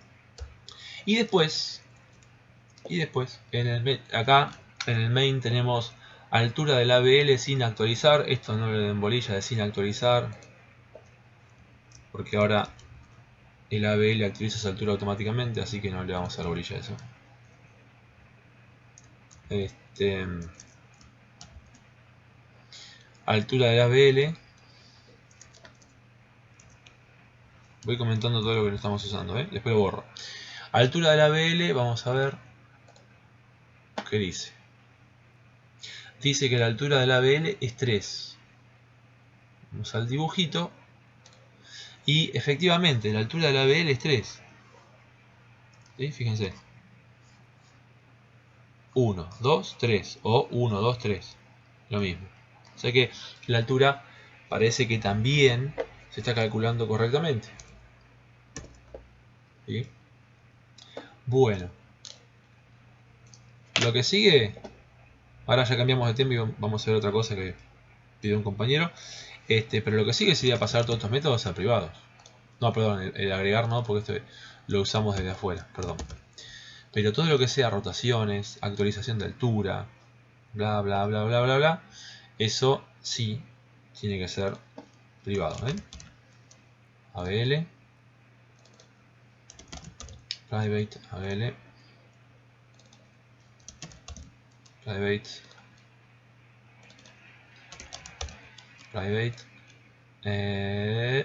Y después acá en el main tenemos altura del ABL sin actualizar. Esto no le den bolilla de sin actualizar, porque ahora el ABL actualiza esa altura automáticamente, así que no le vamos a dar bolilla a eso. Altura del ABL. Voy comentando todo lo que estamos usando, después lo borro. Altura del ABL, vamos a ver qué dice. Dice que la altura del ABL es 3. Vamos al dibujito. Y efectivamente, la altura del ABL es 3. ¿Sí? Fíjense. 1, 2, 3. O 1, 2, 3. Lo mismo. O sea que la altura parece que también se está calculando correctamente. ¿Sí? Bueno. Lo que sigue. Ahora ya cambiamos de tema y vamos a ver otra cosa que pidió un compañero. Pero lo que sigue sería pasar todos estos métodos a privados. No, perdón, el agregar no, porque lo usamos desde afuera, perdón. Pero todo lo que sea rotaciones, actualización de altura, bla bla bla bla bla bla, eso sí tiene que ser privado. ABL, private, ABL, private, private.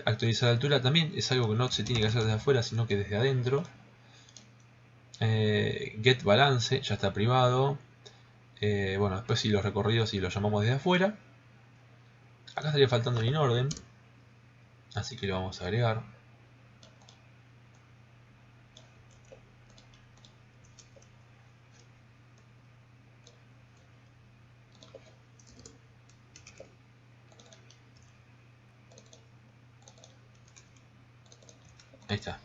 Actualizar la altura también es algo que no se tiene que hacer desde afuera, sino que desde adentro. Get balance ya está privado. Bueno, después si los recorridos y los llamamos desde afuera. Acá estaría faltando el inorden, así que lo vamos a agregar. Ahí está.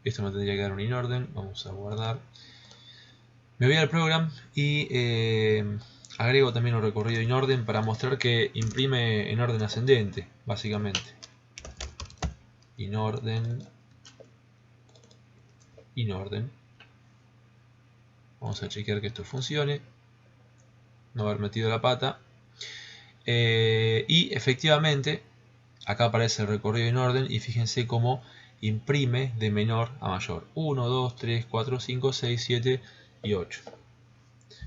Esto me tendría que dar un inorden. Vamos a guardar. Me voy al program y agrego también un recorrido inorden para mostrar que imprime en orden ascendente, básicamente. Inorden. Vamos a chequear que esto funcione. No haber metido la pata. Y efectivamente, acá aparece el recorrido en orden y fíjense cómo imprime de menor a mayor. 1, 2, 3, 4, 5, 6, 7 y 8.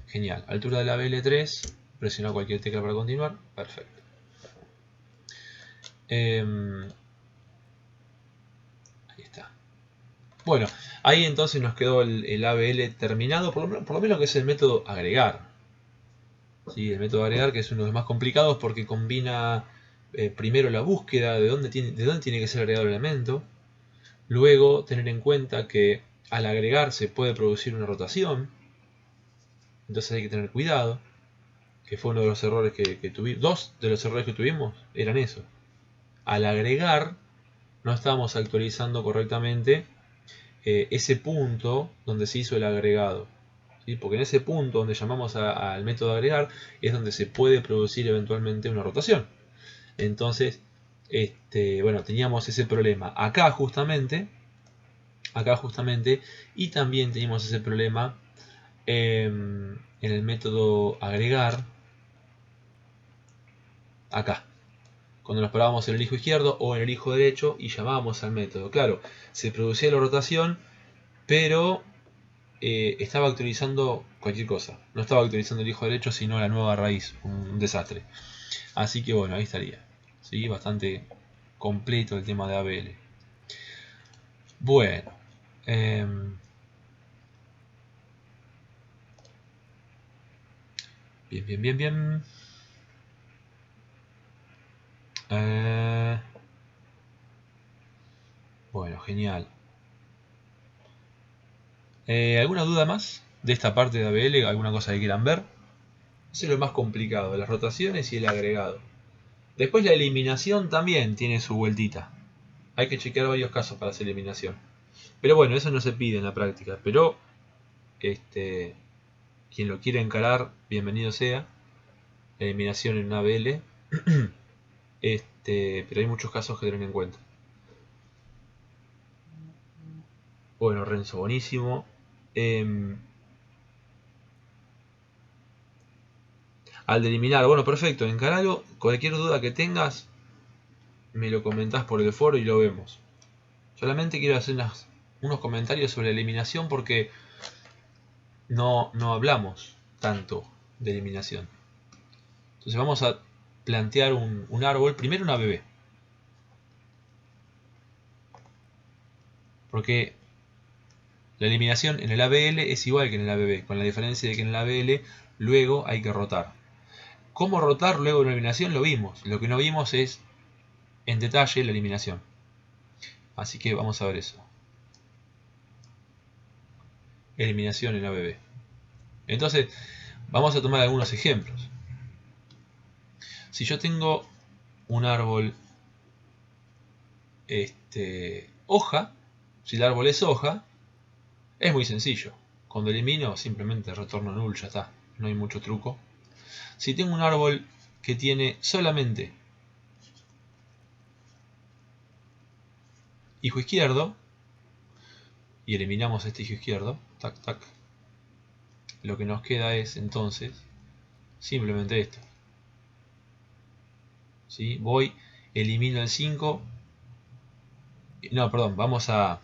Genial. Altura de la BL3. Presiona cualquier tecla para continuar. Perfecto. Ahí está. Bueno, ahí entonces nos quedó el ABL terminado. Por lo menos que es el método agregar. ¿Sí? El método agregar, que es uno de los más complicados porque combina primero la búsqueda de dónde tiene que ser agregado el elemento. Luego tener en cuenta que al agregar se puede producir una rotación. Entonces hay que tener cuidado. Que fue uno de los errores que tuvimos. Dos de los errores que tuvimos eran eso. Al agregar no estábamos actualizando correctamente ese punto donde se hizo el agregado. ¿Sí? Porque en ese punto donde llamamos al método agregar es donde se puede producir eventualmente una rotación. Entonces, bueno, teníamos ese problema acá justamente, y también teníamos ese problema en el método agregar acá, cuando nos parábamos en el hijo izquierdo o en el hijo derecho y llamábamos al método. Claro, se producía la rotación, pero estaba actualizando cualquier cosa. No estaba actualizando el hijo derecho, sino la nueva raíz. Un desastre. Así que bueno, ahí estaría. ¿Sí? Bastante completo el tema de ABL. Bueno. Bien. Bueno, genial. ¿Alguna duda más de esta parte de ABL? ¿Alguna cosa que quieran ver? Eso es lo más complicado, las rotaciones y el agregado. Después la eliminación también tiene su vueltita. Hay que chequear varios casos para hacer eliminación. Pero bueno, eso no se pide en la práctica. Pero quien lo quiera encarar, bienvenido sea. Eliminación en una ABL. Pero hay muchos casos que tener en cuenta. Bueno, Renzo, buenísimo. Al de eliminar, bueno, perfecto, encaralo. Cualquier duda que tengas, me lo comentás por el foro y lo vemos. Solamente quiero hacer unos comentarios sobre la eliminación porque no hablamos tanto de eliminación. Entonces vamos a plantear un árbol, primero una ABB. Porque la eliminación en el ABL es igual que en el ABB, con la diferencia de que en el ABL luego hay que rotar. ¿Cómo rotar luego de una eliminación? Lo vimos. Lo que no vimos es en detalle la eliminación. Así que vamos a ver eso. Eliminación en ABB. Entonces, vamos a tomar algunos ejemplos. Si yo tengo un árbol hoja, si el árbol es hoja, es muy sencillo. Cuando elimino, simplemente retorno null, ya está. No hay mucho truco. Si tengo un árbol que tiene solamente hijo izquierdo, y eliminamos este hijo izquierdo, tac, tac, lo que nos queda es entonces simplemente esto. ¿Sí? Voy, elimino el 5. No, perdón, vamos a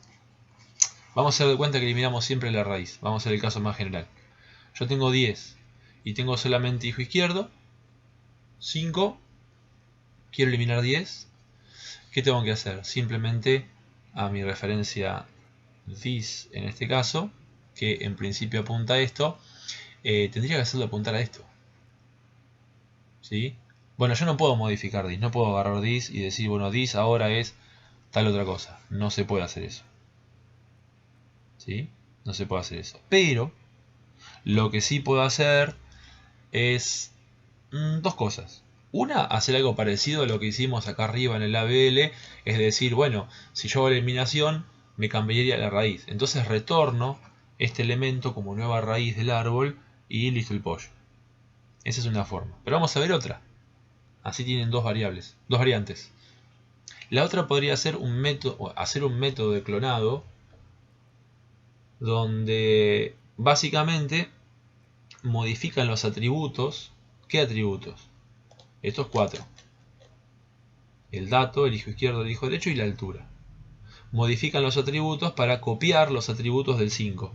hacer de cuenta que eliminamos siempre la raíz. Vamos a hacer el caso más general. Yo tengo 10 y tengo solamente hijo izquierdo, 5, quiero eliminar 10. ¿Qué tengo que hacer? Simplemente a mi referencia this en este caso, que en principio apunta a esto, tendría que hacerlo apuntar a esto. ¿Sí? Bueno, yo no puedo modificar this, no puedo agarrar this y decir, bueno, this ahora es tal otra cosa. No se puede hacer eso. ¿Sí? No se puede hacer eso. Pero lo que sí puedo hacer es dos cosas. Una, hacer algo parecido a lo que hicimos acá arriba en el ABL, es decir, bueno, si yo hago la eliminación, me cambiaría la raíz. Entonces retorno este elemento como nueva raíz del árbol y listo el pollo. Esa es una forma. Pero vamos a ver otra. Así tienen dos variantes. La otra podría ser hacer un método de clonado donde básicamente modifican los atributos. ¿Qué atributos? Estos 4. El dato, el hijo izquierdo, el hijo derecho y la altura. Modifican los atributos para copiar los atributos del 5.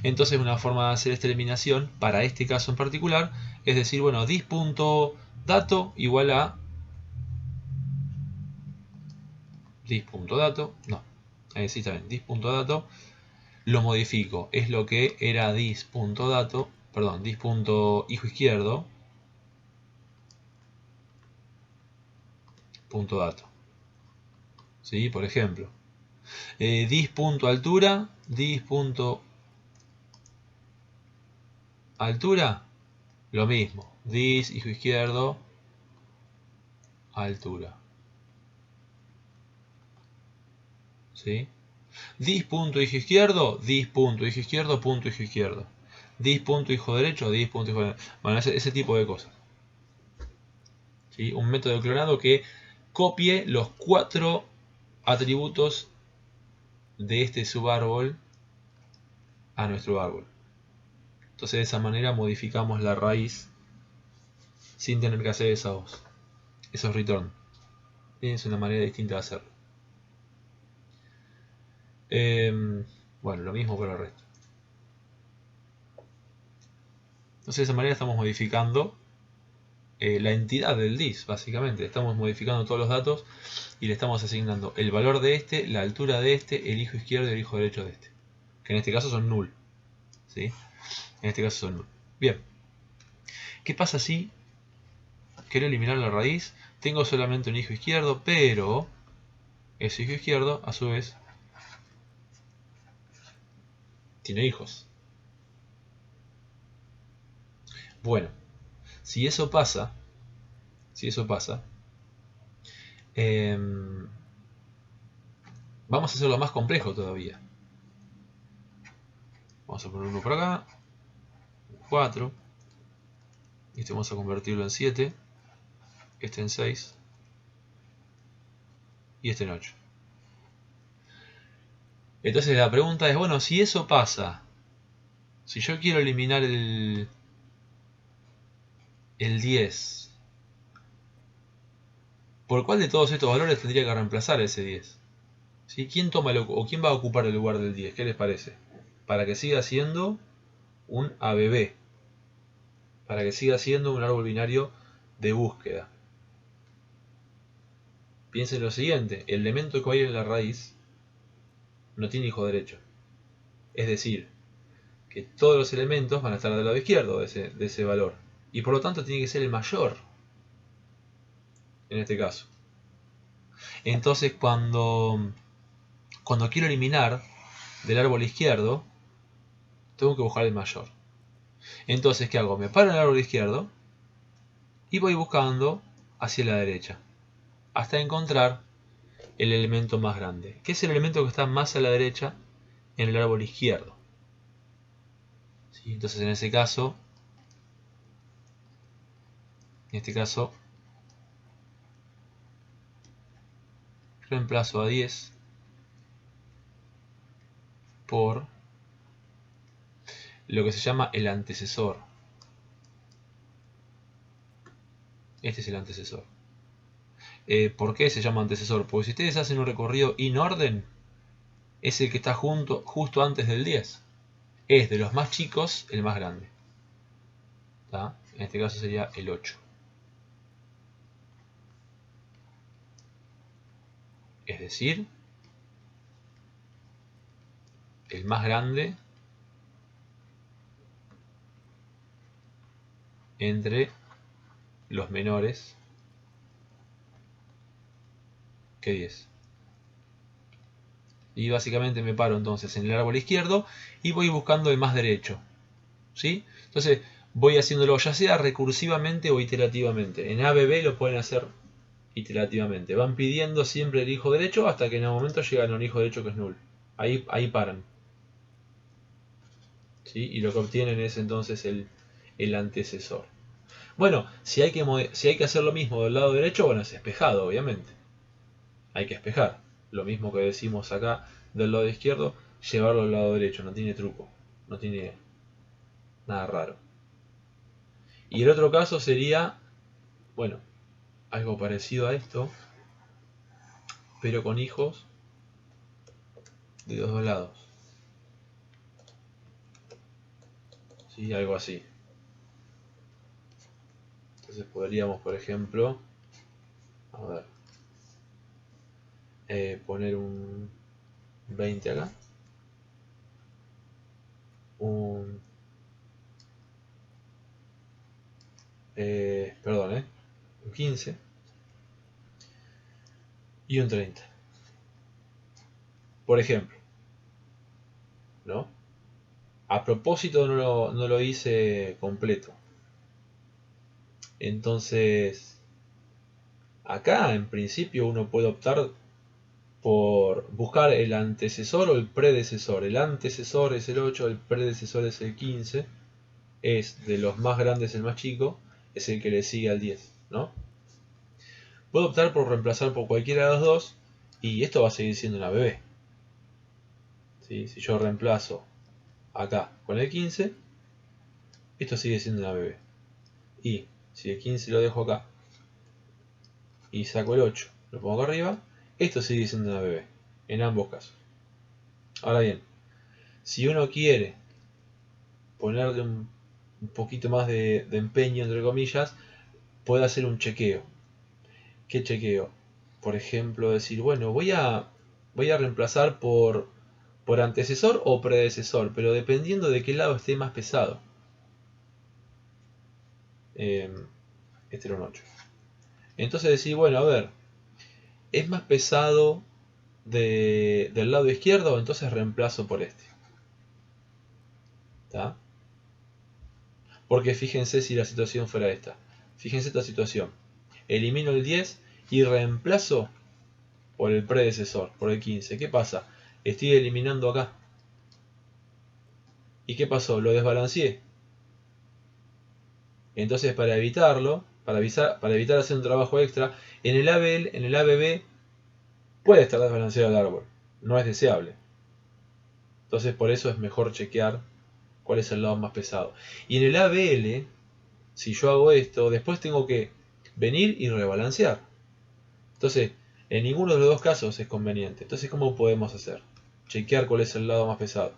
Entonces una forma de hacer esta eliminación, para este caso en particular, es decir, bueno, dis.dato igual a dis.dato, no, sí está bien, dis.dato, lo modifico, es lo que era dis.dato, perdón, dis.hijo izquierdo, punto dato. ¿Sí? Por ejemplo, dis.altura, dis.altura, lo mismo, dis, hijo izquierdo, altura. ¿Sí? Dis.hijo izquierdo, dis.hijo izquierdo, punto hijo izquierdo. Dis.hijo derecho, dis.hijo derecho. Bueno, ese tipo de cosas. ¿Sí? Un método de clonado que copie los 4 atributos de este subárbol a nuestro árbol. Entonces de esa manera modificamos la raíz sin tener que hacer esos return. Es una manera distinta de hacerlo. Bueno, lo mismo para el resto. Entonces de esa manera estamos modificando la entidad del dis, básicamente. Estamos modificando todos los datos y le estamos asignando el valor de este, la altura de este, el hijo izquierdo y el hijo derecho de este. Que en este caso son null. ¿Sí? En este caso son null. Bien. ¿Qué pasa si quiero eliminar la raíz? Tengo solamente un hijo izquierdo, pero ese hijo izquierdo, a su vez, tiene hijos. Bueno, si eso pasa, vamos a hacerlo más complejo todavía. Vamos a poner uno por acá, 4, este vamos a convertirlo en 7, este en 6 y este en 8. Entonces la pregunta es, bueno, si eso pasa, si yo quiero eliminar el 10, ¿por cuál de todos estos valores tendría que reemplazar ese 10? ¿Sí? ¿Quién va a ocupar el lugar del 10? ¿Qué les parece? Para que siga siendo un ABB, para que siga siendo un árbol binario de búsqueda. Piensen lo siguiente, el elemento que va a ir en la raíz no tiene hijo derecho. Es decir, que todos los elementos van a estar del lado izquierdo de ese valor. Y por lo tanto tiene que ser el mayor, en este caso. Entonces cuando quiero eliminar del árbol izquierdo, tengo que buscar el mayor. Entonces, ¿qué hago? Me paro en el árbol izquierdo y voy buscando hacia la derecha, hasta encontrar el elemento más grande, que es el elemento que está más a la derecha en el árbol izquierdo. ¿Sí? Entonces en este caso, reemplazo a 10 por lo que se llama el antecesor. Este es el antecesor. ¿Por qué se llama antecesor? Porque si ustedes hacen un recorrido in orden, es el que está justo antes del 10. Es de los más chicos el más grande. ¿Tá? En este caso sería el 8. Es decir, el más grande entre los menores que 10. Y básicamente me paro entonces en el árbol izquierdo y voy buscando el más derecho. ¿Sí? Entonces voy haciéndolo ya sea recursivamente o iterativamente. En ABB lo pueden hacer iterativamente. Van pidiendo siempre el hijo derecho hasta que en algún momento llegan a un hijo derecho que es null. Ahí paran. ¿Sí? Y lo que obtienen es entonces el antecesor. Bueno, si hay que hacer lo mismo del lado derecho, bueno, es espejado, obviamente. Hay que espejar. Lo mismo que decimos acá del lado izquierdo, llevarlo al lado derecho, no tiene truco, no tiene nada raro. Y el otro caso sería, bueno, algo parecido a esto, pero con hijos de los dos lados. ¿Sí? Algo así. Entonces podríamos, por ejemplo, a ver, poner un 20 acá, un un 15 y un 30, por ejemplo, ¿no? A propósito no lo hice completo. Entonces, acá en principio uno puede optar por buscar el antecesor o el predecesor. El antecesor es el 8, el predecesor es el 15. Es de los más grandes el más chico, es el que le sigue al 10, ¿no? Puedo optar por reemplazar por cualquiera de los dos y esto va a seguir siendo una BB. ¿Sí? Si yo reemplazo acá con el 15, esto sigue siendo una BB. Y si el 15 lo dejo acá y saco el 8, lo pongo acá arriba, esto sigue siendo una BB, en ambos casos. Ahora bien, si uno quiere ponerle un poquito más de empeño, entre comillas, puede hacer un chequeo. ¿Qué chequeo? Por ejemplo, decir, bueno, voy a reemplazar por antecesor o predecesor, pero dependiendo de qué lado esté más pesado. Este era un 8. Entonces decir, bueno, a ver, ¿es más pesado del lado izquierdo? Entonces reemplazo por este. ¿Está? Porque fíjense si la situación fuera esta. Fíjense esta situación. Elimino el 10 y reemplazo por el predecesor, por el 15. ¿Qué pasa? Estoy eliminando acá. ¿Y qué pasó? Lo desbalanceé. Entonces para evitarlo, para evitar hacer un trabajo extra, en el ABB puede estar desbalanceado el árbol. No es deseable. Entonces por eso es mejor chequear cuál es el lado más pesado. Y en el ABL, si yo hago esto, después tengo que venir y rebalancear. Entonces, en ninguno de los dos casos es conveniente. Entonces, ¿cómo podemos hacer? Chequear cuál es el lado más pesado.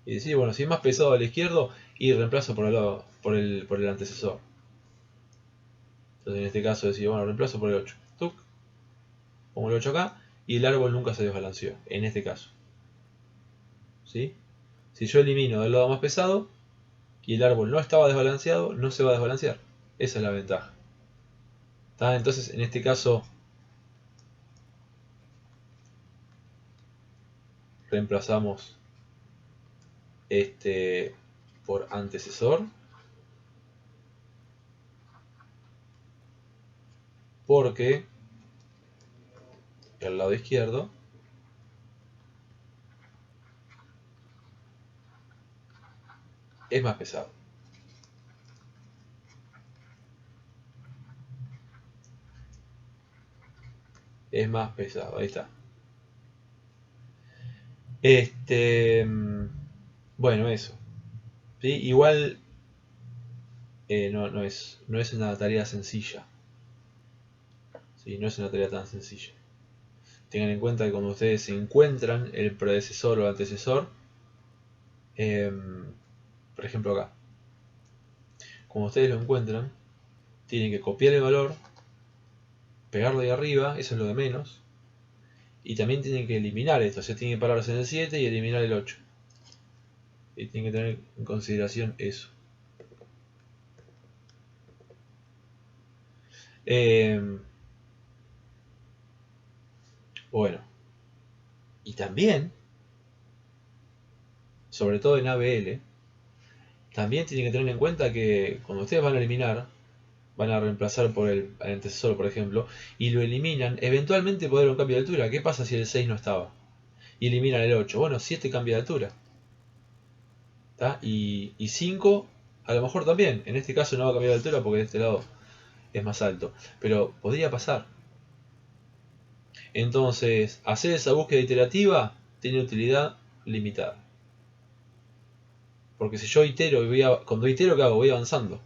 Y decir, bueno, si es más pesado al izquierdo, y reemplazo por el lado, por el antecesor. Entonces en este caso decir, bueno, reemplazo por el 8. ¡Tuc! Pongo el 8 acá, y el árbol nunca se desbalanceó, en este caso. ¿Sí? Si yo elimino del lado más pesado, y el árbol no estaba desbalanceado, no se va a desbalancear. Esa es la ventaja. ¿Está? Entonces en este caso reemplazamos este por antecesor, porque el lado izquierdo es más pesado. Es más pesado, ahí está. Bueno, eso. ¿Sí? Igual no es una tarea sencilla. ¿Sí? No es una tarea tan sencilla. Tengan en cuenta que cuando ustedes encuentran el predecesor o el antecesor, por ejemplo acá, cuando ustedes lo encuentran, tienen que copiar el valor, pegarlo ahí arriba, eso es lo de menos, y también tienen que eliminar esto, o sea, tienen que pararse en el 7 y eliminar el 8. Y tienen que tener en consideración eso. Bueno, y también, sobre todo en ABL, también tienen que tener en cuenta que cuando ustedes van a eliminar, van a reemplazar por el antecesor, por ejemplo, y lo eliminan, eventualmente puede haber un cambio de altura. ¿Qué pasa si el 6 no estaba? Y eliminan el 8. Bueno, 7 cambia de altura. ¿Tá? Y 5 a lo mejor también. En este caso no va a cambiar de altura porque de este lado es más alto. Pero podría pasar. Entonces, hacer esa búsqueda iterativa tiene utilidad limitada. Porque si yo itero, cuando itero, ¿qué hago? Voy avanzando.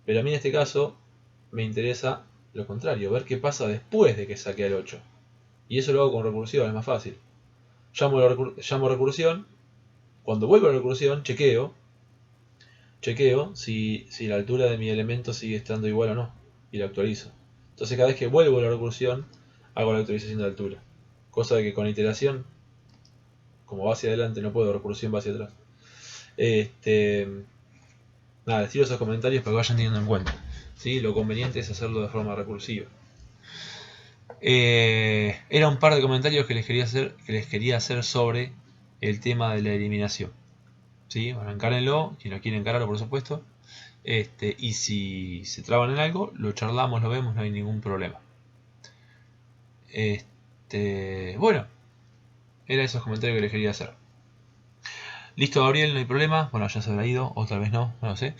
Pero a mí en este caso me interesa lo contrario, ver qué pasa después de que saque el 8. Y eso lo hago con recursión, es más fácil. Llamo recursión, cuando vuelvo a la recursión, chequeo si la altura de mi elemento sigue estando igual o no, y lo actualizo. Entonces cada vez que vuelvo a la recursión, hago la actualización de altura. Cosa de que con iteración, como va hacia adelante, no puedo, recursión va hacia atrás. Nada, les tiro esos comentarios para que vayan teniendo en cuenta. ¿Sí? Lo conveniente es hacerlo de forma recursiva. Era un par de comentarios que les quería hacer sobre el tema de la eliminación. ¿Sí? Bueno, encárenlo, si no quieren encararlo, por supuesto. Y si se traban en algo, lo charlamos, lo vemos, no hay ningún problema. Bueno, eran esos comentarios que les quería hacer. Listo, Gabriel, no hay problema. Bueno, ya se habrá ido, otra vez no lo sé.